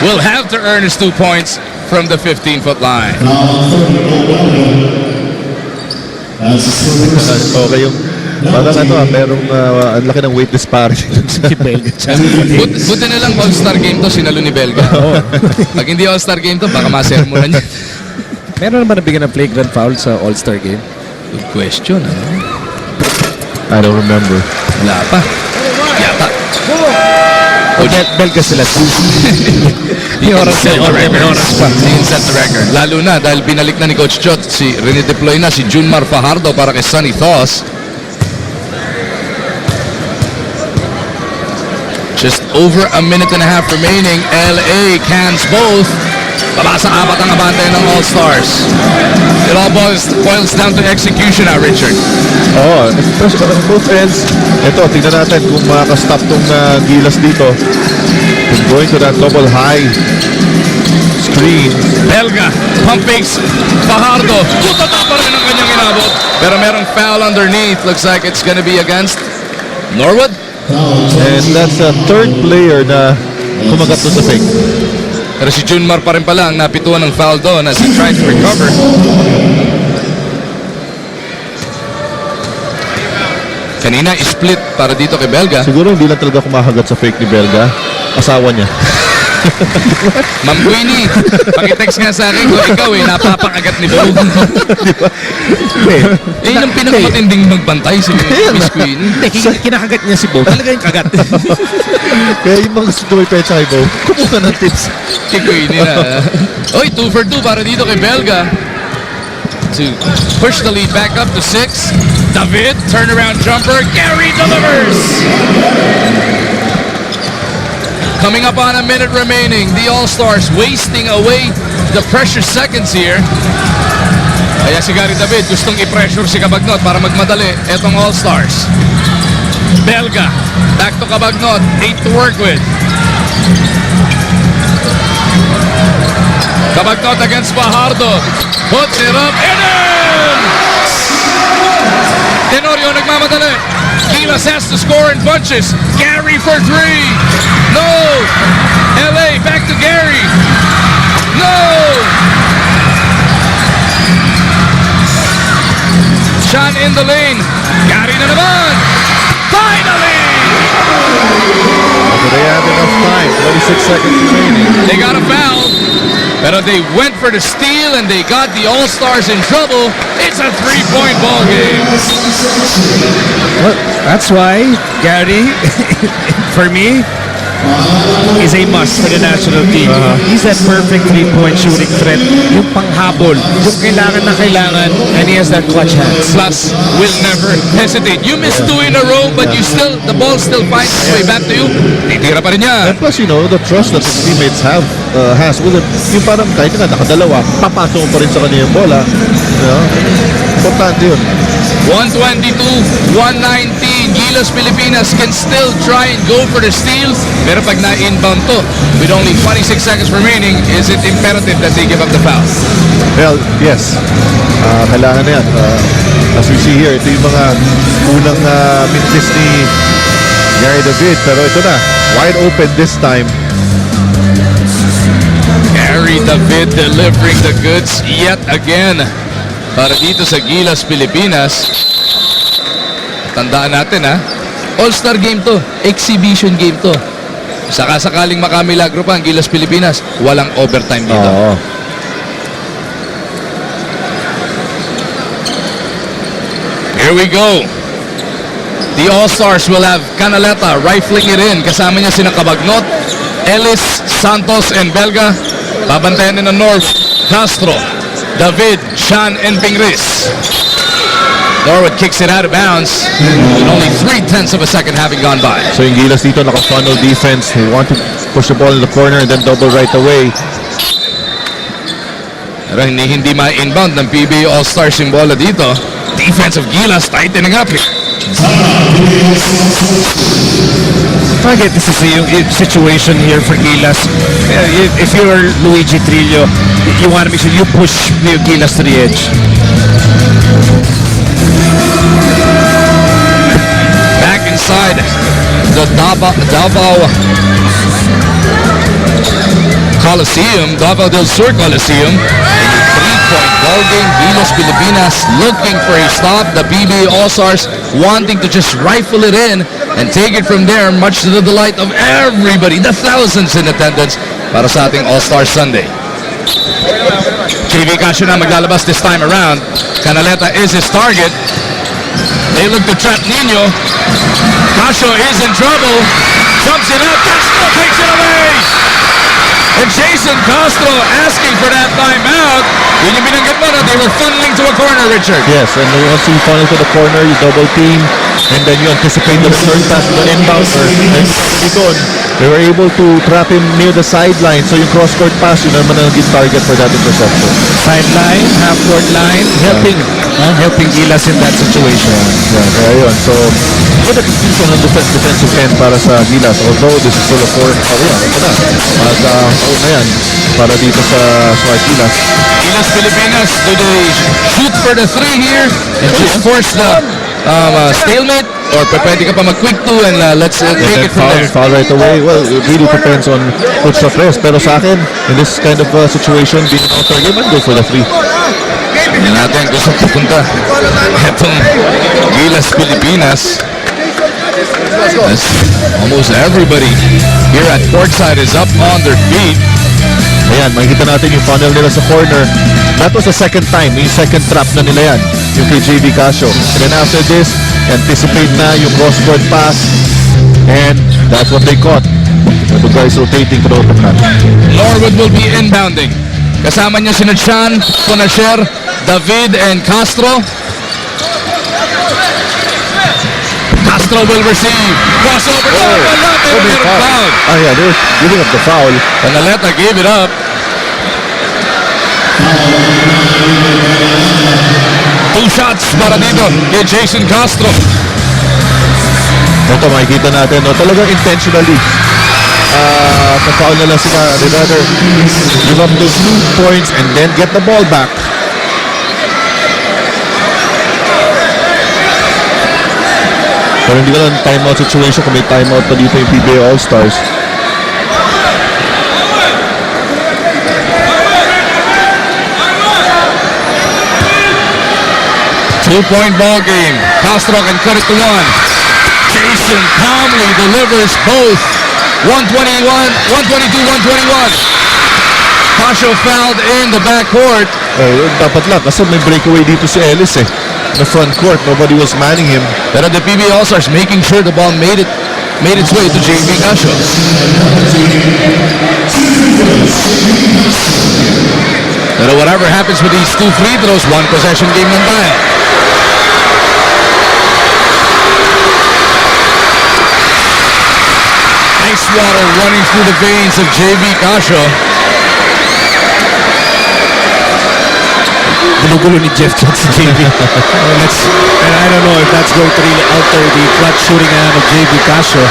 Will have to earn his 2 points from the 15-foot line. Okay yung parang merong ang laki ng weight disparity sa Belga. Buti na lang All-Star game to, sinalo ni Belga. Pag hindi All-Star game to, baka masermonan niya. Meron naman nabigyan ng flagrant foul sa All-Star game? Good question, ano? I don't remember. Wala pa. Yata. Belga sila. May oras pa. He set the record. Lalo na dahil binalik na ni Coach Chot, si redeploy na si Junmar Fajardo para kay Sonny Thos. Just over a minute and a half remaining. LA cans both. Baba sa 4 ang abante ng All-Stars. It all boils down to execution now, Richard. Oh, both ends. Ito, tingnan natin kung makaka-stop tong Gilas dito. Going to that double high screen. Belga, pump fakes, Fajardo. Tutata pa rin ang kanyang inabot. Pero merong foul underneath. Looks like it's gonna be against Norwood. And that's a third player na kumagat doon sa fake. Pero si Junmar pa rin pala ang napituan ng foul doon as he tried to recover. Kanina split para dito kay Belga. Siguro hindi lang talaga kumakagat sa fake ni Belga. Asawa niya. Ma'am Queenie, pakitext nga sa akin kung ikaw napapakagat ni Bo. Yun ang pinakamatinding magbantay si Miss Queenie. Kinakagat niya si Bo. Talaga yung kagat. Kaya yung mga gusto may pecha kay Bo, kumuha ng tips. Kay Queenie na. Oy, 2 for 2 para dito kay Belga. To push the lead back up to 6. David, turnaround jumper. Gary delivers. Coming up on a minute remaining. The All-Stars wasting away the precious seconds here. Kaya si Gary David gustong i-pressure si Cabagnot para magmadali etong All-Stars. Belga, back to Cabagnot. 8 to work with. Cabagnot against Fajardo. Puts it up and in! Tenorio nagmamadali. Gilas has to score in bunches. Gary for 3. No! LA back to Gary. No! Sean in the lane. Gary na naman. Finally! So they have enough time. 26 seconds remaining. They got a foul. Pero they went for the steal and they got the All-Stars in trouble. It's a 3-point ball game. Well, that's why Gary, for me, is a must for the national team. He's that perfect 3-point shooting threat. Yung panghabol, yung kailangan na kailangan, and he has that clutch hands. Plus, will never hesitate. You missed 2 in a row, but the ball still finds its way back to you. Titira pa rin niya. And plus, the trust that his teammates has with him. Yung parang kahit nga nakadalawa, papasok pa rin sa kanya yung bola. Importante yun. 122-119. Gilas Pilipinas can still try and go for the steal. Pero pag na-inbound to, with only 26 seconds remaining, is it imperative that they give up the foul? Well, yes. Kailangan na yan. As we see here, ito yung mga unang mintis ni Gary David. Pero ito na, wide open this time. Gary David delivering the goods yet again para dito sa Gilas Pilipinas. Tandaan natin All-Star game to, exhibition game to. Saka-sakaling makamilagro pa ang Gilas Pilipinas, walang overtime dito. Here we go. The All-Stars will have Canaleta rifling it in. Kasama niya sina Cabagnot, Ellis, Santos, and Belga. Babantayan din ng North, Castro, David, Sean, and Pingris. Norwood kicks it out of bounds with only 0.3 of a second having gone by. So yung Gilas dito naka-funnel defense. They want to push the ball in the corner and then double right away. Pero hindi ma-inbound ng PBA All-Stars yung bola dito. Defense of Gilas tightening up. Again, this is a situation here for Gilas. If you're Luigi Trillo, you want to make sure you push the Gilas to the edge. Back inside the Davao Coliseum, Davao del Sur Coliseum. Three-point ball game. Gilas Pilipinas looking for a stop. The PBA All-Stars wanting to just rifle it in and take it from there, much to the delight of everybody, the thousands in attendance para sa ating All-Star Sunday. JV Casio na maglalabas this time around. Canaleta is his target. They look to trap Nino. Casio is in trouble. Jumps it up. Castro takes it away. And Jason Castro asking for that timeout. Yun yung binanggit mo na they were funneling to a corner, Richard. Yes, and once you funnel to the corner, you double team, and then you anticipate the return pass to the inbounder. And they were able to trap him near the sideline. So yung cross-court pass, yun naman ang naging target for that interception. Sideline, half-court line, helping Gilas in that situation. Kaya yun. So, good execution on the defensive end para sa Gilas. Although this is still a fourth. Ito na. At na yan para dito sa Gilas. Gilas Pilipinas, do they shoot for the three here and just force the stalemate? Or pwede ka pa mag-quick two and let's take it from there? Foul right away. Well, it really depends on Coach Sofres. Pero sa akin, in this kind of situation, being an outside game, I'd go for the three. Tingnan natin kung saan pupunta itong Gilas Pilipinas. As almost everybody here at courtside is up on their feet. Ayan, makikita natin yung funnel nila sa corner. That was the second time. Yung second trap na nila yan. Yung kay JV Casio. And then after this, anticipate na yung cross-court pass. And that's what they caught. The guys rotating to the open man. Norwood will be inbounding. Kasama niya sina Chan, Conasher, David, and Castro. Castro will receive. Crossover. Foul. Yeah, they're giving up the foul. Canaleta gave it up. Two shots para dito kay Jason Castro. Ito makikita natin, talagang intentionally sa foul nila sila. They rather give up those 2 points and then get the ball back. Pero hindi ka lang timeout situation kung may timeout pa dito yung PBA All-Stars. Two-point ball game. Castro can cut it to one. Jason calmly delivers both. 121, 122, 121. Casio fouled in the backcourt. Dapat lang kasi may breakaway dito si Ellis the front court. Nobody was manning him. Pero the PBA All-Stars making sure the ball made its way to JV Casio. Pero whatever happens with these two free throws, one possession game lang tayo. Ice water running through the veins of JV Casio. gulo-gulo ni Jeff Chan si JB. And I don't know if that's going to really alter the clutch shooting of JB Castro.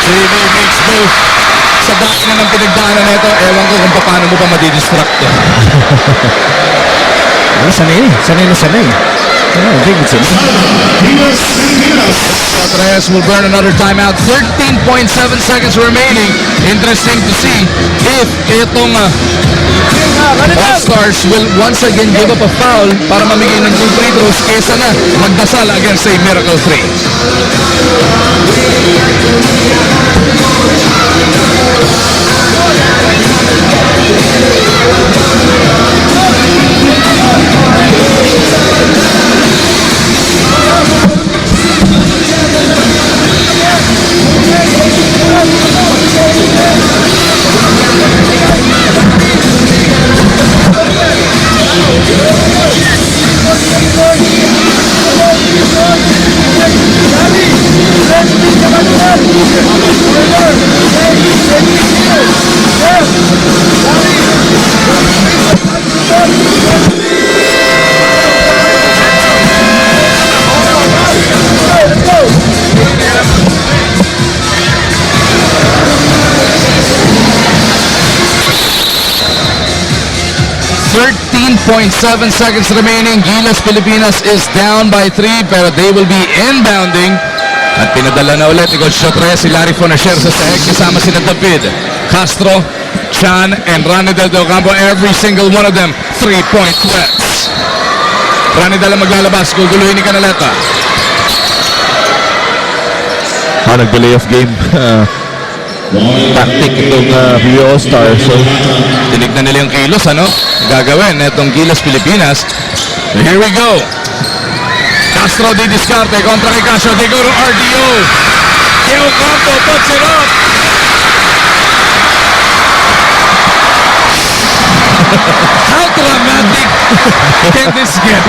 JB makes move. Sa dami na ng pinagdaanan nito, ewan ko kung paano mo pa madidistract eh. Sanay na sanay. I think it's it. Gilas will burn another timeout. 13.7 seconds remaining. Interesting to see if itong All-Stars will once again give up a foul para mamigay ng 2 free throws kesa na magdasal against a miracle 3. .7 seconds remaining. Gilas Pilipinas is down by 3 pero they will be inbounding. At pinadala na ulit ni Coach Sotre si Larry Fonacier sa sahig kasama sina David, Castro, Chan, and Ranidel de Ocampo. Every single one of them 3-point threats. Ranidel ang maglalabas. Guguluhin ni Canaleta. Nag-delay of game tactic itong PBA All-Star. So, tinignan nila yung kilos, ano? Gagawin itong Gilas Pilipinas. Here we go. Castro di diskarte kontra kay Castro. They go to RDO. Diego Campo puts it up. How dramatic can this get?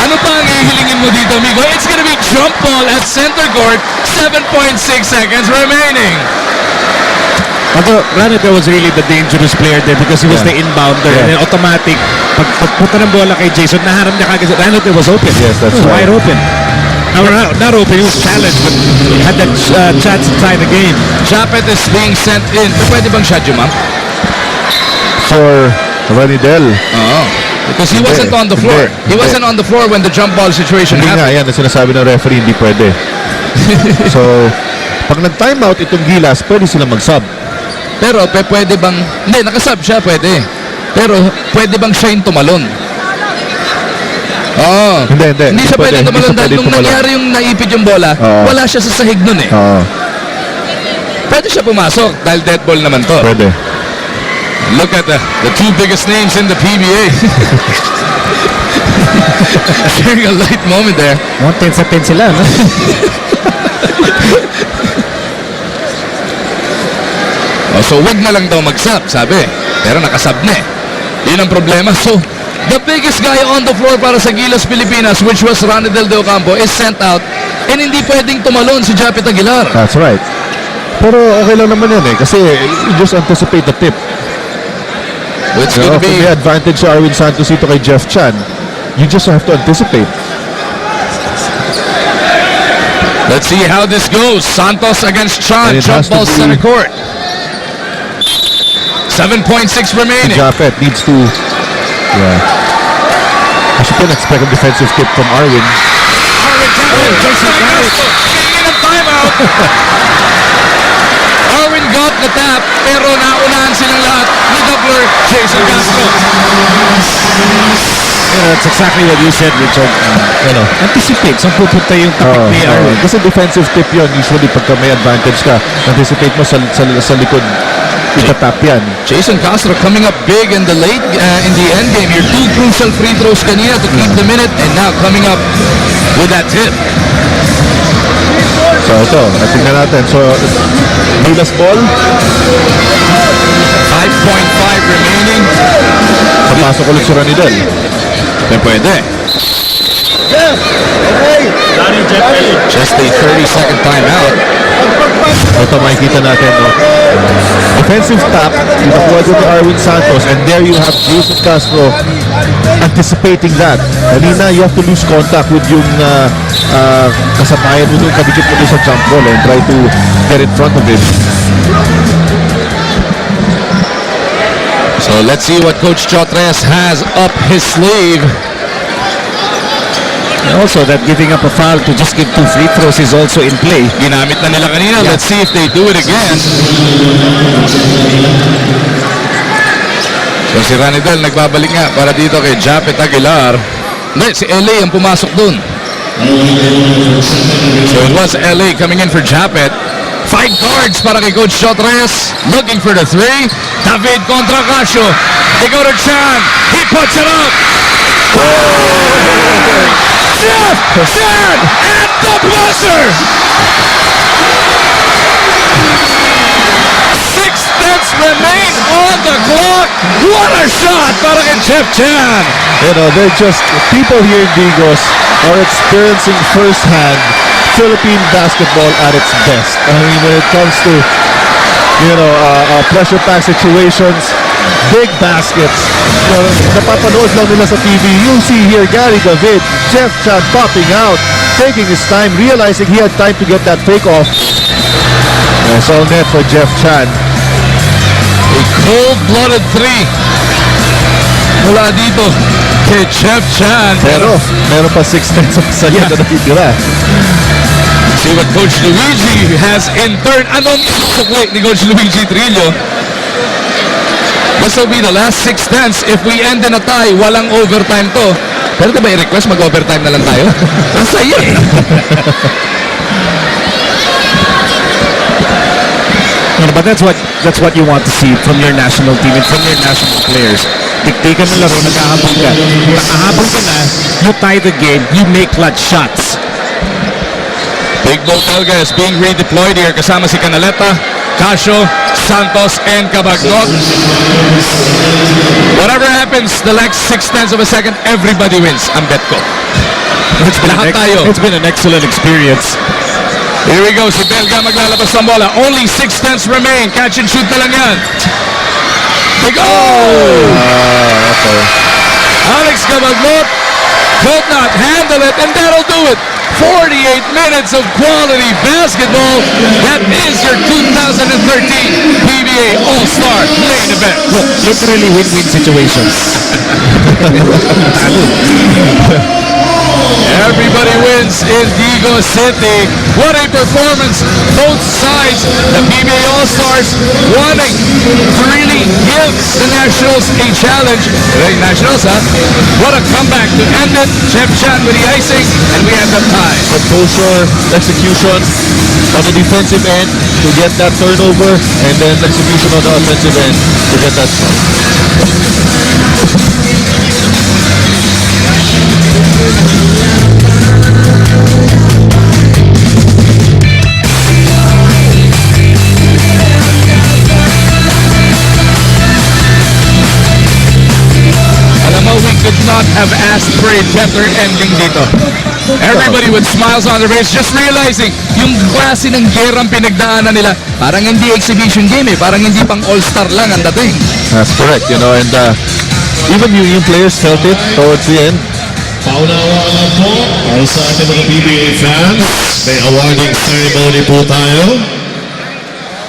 Ano pa ang ihilingin mo dito, amigo? It's gonna be jump ball at center court. 7.6 seconds remaining. Although Ranidel was really the dangerous player there because he was the inbounder and then automatic pagpunta ng bola kay Jason, naharap niya kagad. Ranidel was open. Yes, that's right. right. Wide open. Not open, he was challenged but had that chance to tie the game. Japet is being sent in. Pwede bang shot you, ma'am? for Ranidel. Because he wasn't on the floor. He wasn't on the floor when the jump ball situation Hindi nga, happened. yan ang sinasabi ng referee, hindi pwede. So, pag nag-timeout itong Gilas, pwede silang mag-sub. Pero pwede bang... Hindi, nakasub siya, pwede. Pero pwede bang siya yung tumalon? Hindi siya pwede tumalon dahil nung nangyari yung naipit yung bola, wala siya sa sahig nun eh. Pwede siya pumasok dahil dead ball naman to. Pwede. Look at the two biggest names in the PBA. Sharing a light moment there. 10 sa 10 sila, no? So wag na lang daw mag-sub, sabi. Pero nakasub na eh. Yun ang problema. So, the biggest guy on the floor para sa Gilas Pilipinas, which was Ranidel de Ocampo, is sent out. And hindi pwedeng tumalon si Japet Aguilar. That's right. Pero okay lang naman yan eh. Kasi you just anticipate the tip. It's going to be... May advantage si Arwin Santos ito kay Jeff Chan. You just have to anticipate. Let's see how this goes. Santos against Chan. Jump ball center court. 7.6 remaining. Japet needs to... Yeah. I should not expect a defensive tip from Arwin. Timeout. Arwin got the tap, pero naunahan silang lahat ni doubler Jason Castro. That's exactly what you said, Richard. Anticipate saan pupunta yung tapak ni Arwin. Kasi defensive tip yun. Usually pagka may advantage ka, anticipate mo sa likod. Itatap yan. Jason Castro coming up big in the late, in the end game. Your two crucial free throws kanina to keep the minute, and now coming up with that tip. So ito, tingnan natin. So, Gilas ball. 5.5 remaining. Papasok ulit si Ranidel. Pwede. Just a 30-second timeout. Ito makikita natin, no? Offensive tap, nakuha doon ni Arwin Santos, and there you have Jason Castro anticipating that. Kanina, you have to lose contact with yung kasabayan mo doon, kadikit mo doon sa jump ball and try to get in front of him. So let's see what Coach Chotres has up his sleeve. And also that giving up a foul to just give 2 free throws is also in play. Ginamit na nila kanina. Yeah. Let's see if they do it again. So si Ranidel nagbabalik nga para dito kay Japet Aguilar. Hindi, si LA ang pumasok dun. So it was LA coming in for Japet. 5 guards para kay Coach Chotres. Looking for the 3. David kontra Casio. They go to Chan. He puts it up. Jeff Chan at the buzzer. 6 tenths remain on the clock. What a shot para kay Jeff Chan. You know, they're just, people here in Digos are experiencing firsthand Philippine basketball at its best. I mean, when it comes to, you know, pressure-packed situations, big baskets. You know, napapanood lang nila sa TV. You see here, Gary David, Jeff Chan popping out, taking his time, realizing he had time to get that fake off. It's all net for Jeff Chan. A cold-blooded 3 mula dito kay Jeff Chan. Pero, meron pa 6 tenths of second na nakitira. See what Coach Luigi has in turn. Anong isukli ni Coach Luigi Trillo? This will be the last 6 tenths. If we end in a tie, walang overtime to. Pero diba i-request mag-overtime na lang tayo? Masaya eh. No, but that's what you want to see from your national team and from your national players. Tiktikan ng laro, naghahabol ka. Nakahabol ka na, you tie the game, you make clutch shots. Big Bo Telga is being redeployed here kasama si Canaleta, Casio, Santos, and Cabagnot. Whatever happens, the next 6 tenths of a second, everybody wins. Ang bet ko. Lahat tayo. It's been an excellent experience. Here we go, si Belga maglalabas ng bola. Only 6 tenths remain. Catch and shoot na lang yan. Big Okay. Alex Cabagnot could not handle it, and that'll do it. 48 minutes of quality basketball. That is your 2013 PBA All-Star main event. Look, literally win-win situations. Everybody wins in Digos City. What a performance. Both sides, the PBA All-Stars wanting to really give the Nationals a challenge. The Nationals, huh? What a comeback to end it. Jeff Chan with the icing, and we end up tied. Composure, execution on the defensive end to get that turnover, and then execution on the offensive end to get that shot. Alam mo, we could not have asked for a better ending dito. Everybody with smiles on their face, just realizing yung klase ng gerang pinagdaanan nila, parang hindi exhibition game eh, parang hindi pang all-star lang ang dating. That's correct, you know, and even yung players felt it towards the end. Paunawa na po para sa ating mga PBA fans. May awarding ceremony po tayo.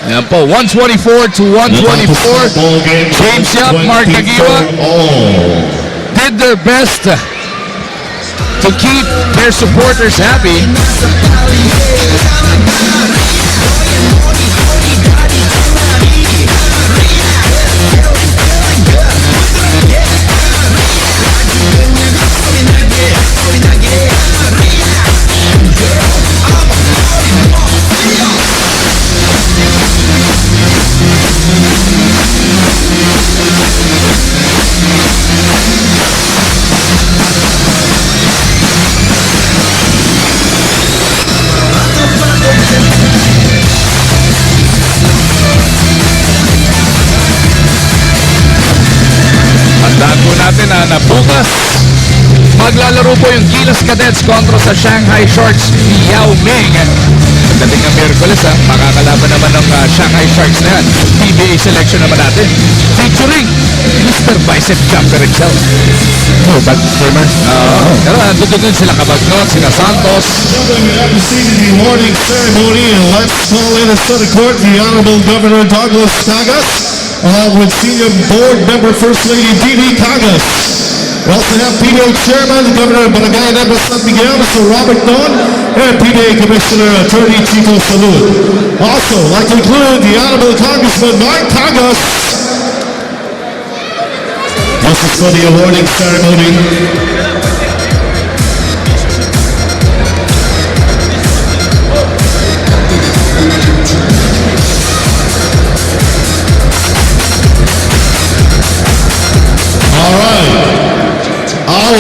Ayan po, 124 to 124. James Yap, Mark Tagiwa did their best to keep their supporters happy. Tandaan po natin na bukas maglalaro po yung Gilas Cadets kontra sa Shanghai Sharks Yao Ming. Pagdating ng Miyerkules, makakalaban naman Sharks na yan. PBA selection naman natin. Featuring Mr. Bicep Jumper himself. Oh, back streamer. Pero nandun din sila Kabagnot, sila Santos. Receiving the awarding ceremony, and let's call in the center court the Honorable Governor Douglas Cagas, along with Senior Board Member First Lady Didi Cagas. We also have PBA Chairman, the Governor of Barangay Nueva San Miguel, Mr. Robert Don, and PBA Commissioner Attorney Chico Salud. Also, I'd like to include the Honorable Congressman Mark Cagas. This is for the awarding ceremony. All right, our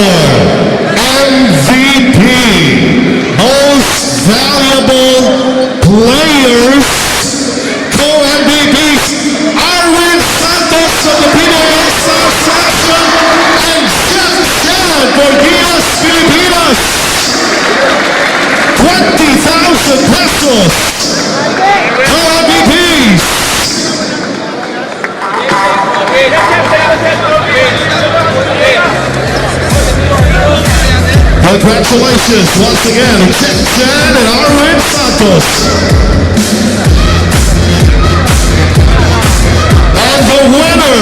MVP, most valuable players, co-MVPs, Arwin Santos of the PBA Star Selection and Jeff Chan for Gilas Pilipinas. 20,000 pesos. Co-MVPs. Congratulations once again, Jeff Chan and Arwin Santos. And the winner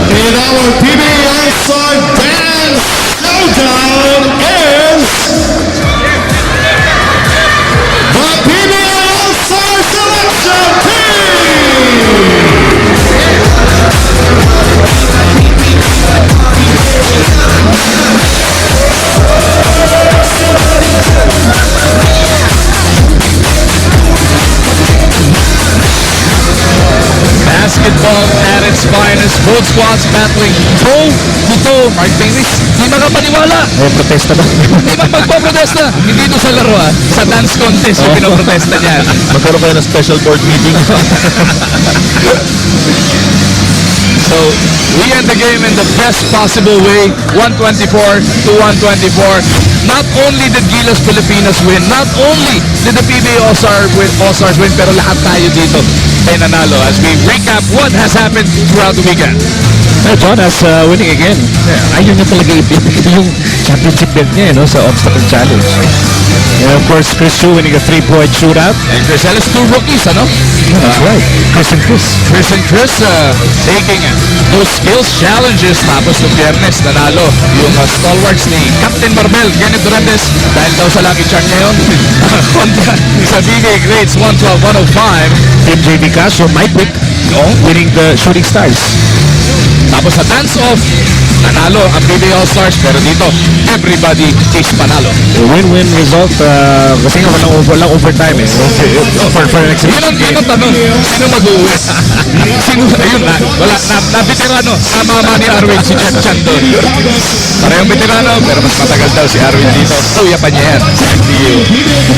in our PBA All-Star Dance Showdown is the PBA All-Star Selection Team! Basketball at its finest. Both squads battling toe-to-toe. Mark Davis, di makapaniwala. May protesta ba? Di magpaprotesta. Hindi ito sa laro sa dance contest yung pinoprotesta niyan. Magkaroon kayo ng special board meeting. So, we end the game in the best possible way, 124 to 124. Not only did Gilas Pilipinas win, not only did the PBA All-Stars win, pero lahat tayo dito ay nanalo as we recap what has happened throughout the weekend. Jonas winning again. Ayun niya talaga yung championship belt niya sa obstacle challenge. And of course, Chris Chu winning a 3-point shootout. And Chris Ellis, two rookies, ano? That's right. Chris and Chris. Chris and Chris taking those skills challenges. Tapos ng Biyernes, nanalo yung stalwarts ni Captain Marbel, Kenneth Durantes, dahil daw sa lucky chart ngayon. Kontra sa PBA grades 112-105. Team JV Castro, Mike Wick, winning the Shooting Stars. Tapos sa dance-off, nanalo ang PBA All-Stars, pero dito, everybody is panalo. Win-win result kasi nga walang overtime for an exhibition. Yun ang tanong, sino mag-uwi? Sino, ayun na, wala, na veterano, mama ni Arwin, si Jeff Chan doon. Parehong veterano, pero mas matagal daw si Arwin dito. Uya pa niya yan.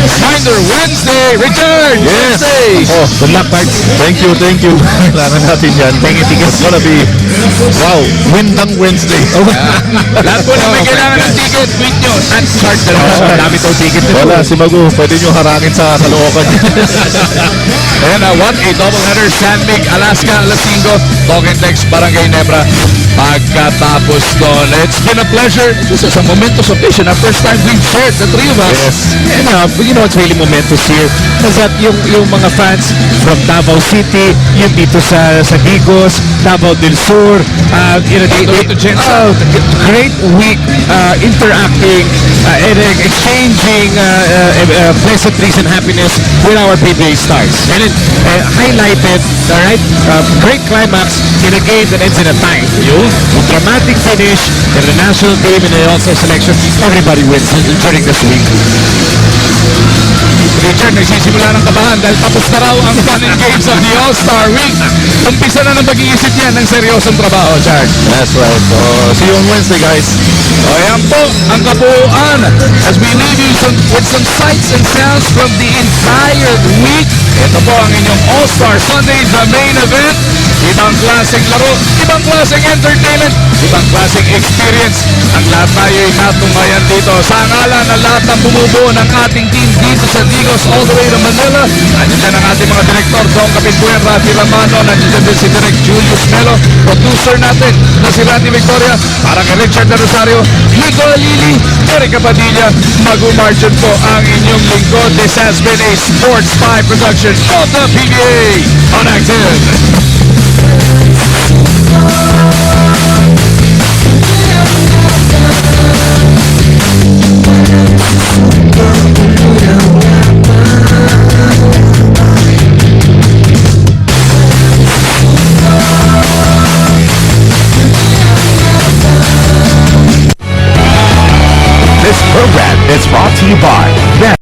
Reminder, Wednesday, return! Yes! Wednesday! Oh, good luck, Mark. Thank you. Kailangan natin yan. It's gonna be, wow, Windang Wednesday. Lahat po na may kailangan ng ticket, tweet nyo. At chart na lang. Marami daw ticket na Wala, si Magu, pwede nyo harangin sa Caloocan. And what a doubleheader, San Mig, Alaska, alas 5, Token Tex, Barangay Nebra. Pagkatapos doon, it's been a pleasure. This is a momentous occasion. Our first time we've shared, the three of us. Yes. And you know what's really momentous here is that yung mga fans from Davao City, yung dito sa Digos, Davao del Sur, great week interacting and exchanging pleasantries and happiness with our PBA stars. And it highlighted, great climax in a game that ends in a tie. A dramatic finish in the national game and also selection. Everybody wins during this week. Richard, nagsisimula ng kabahan dahil tapos na raw ang fun and games of the All-Star Week. Umpisa na ng pag-iisip niya ng seryosong trabaho, Chard. That's right. So, see you on Wednesday, guys. O yan po ang kabuuan as we leave you with some sights and sounds from the entire week. Ito po ang inyong All-Star Sunday, the main event. Ibang klaseng laro, ibang klaseng entertainment, ibang klaseng experience. Ang lahat tayo ay natunghayan dito. Sa ngalan ng lahat ng bumubuo ng ating team dito sa Digos all the way to Manila. Nandiyan ang ating mga direktor, Dong Kapitbuyan, Rafi Ramano. Nandiyan din si Direk Julius Melo. Producer natin na si Randy Victoria. Para kay Richard de Rosario, Nico Alili, Eric Padilla. Mag-umargin po ang inyong lingkod. This has been a Sports 5 production of the PBA on Active. This program is brought to you by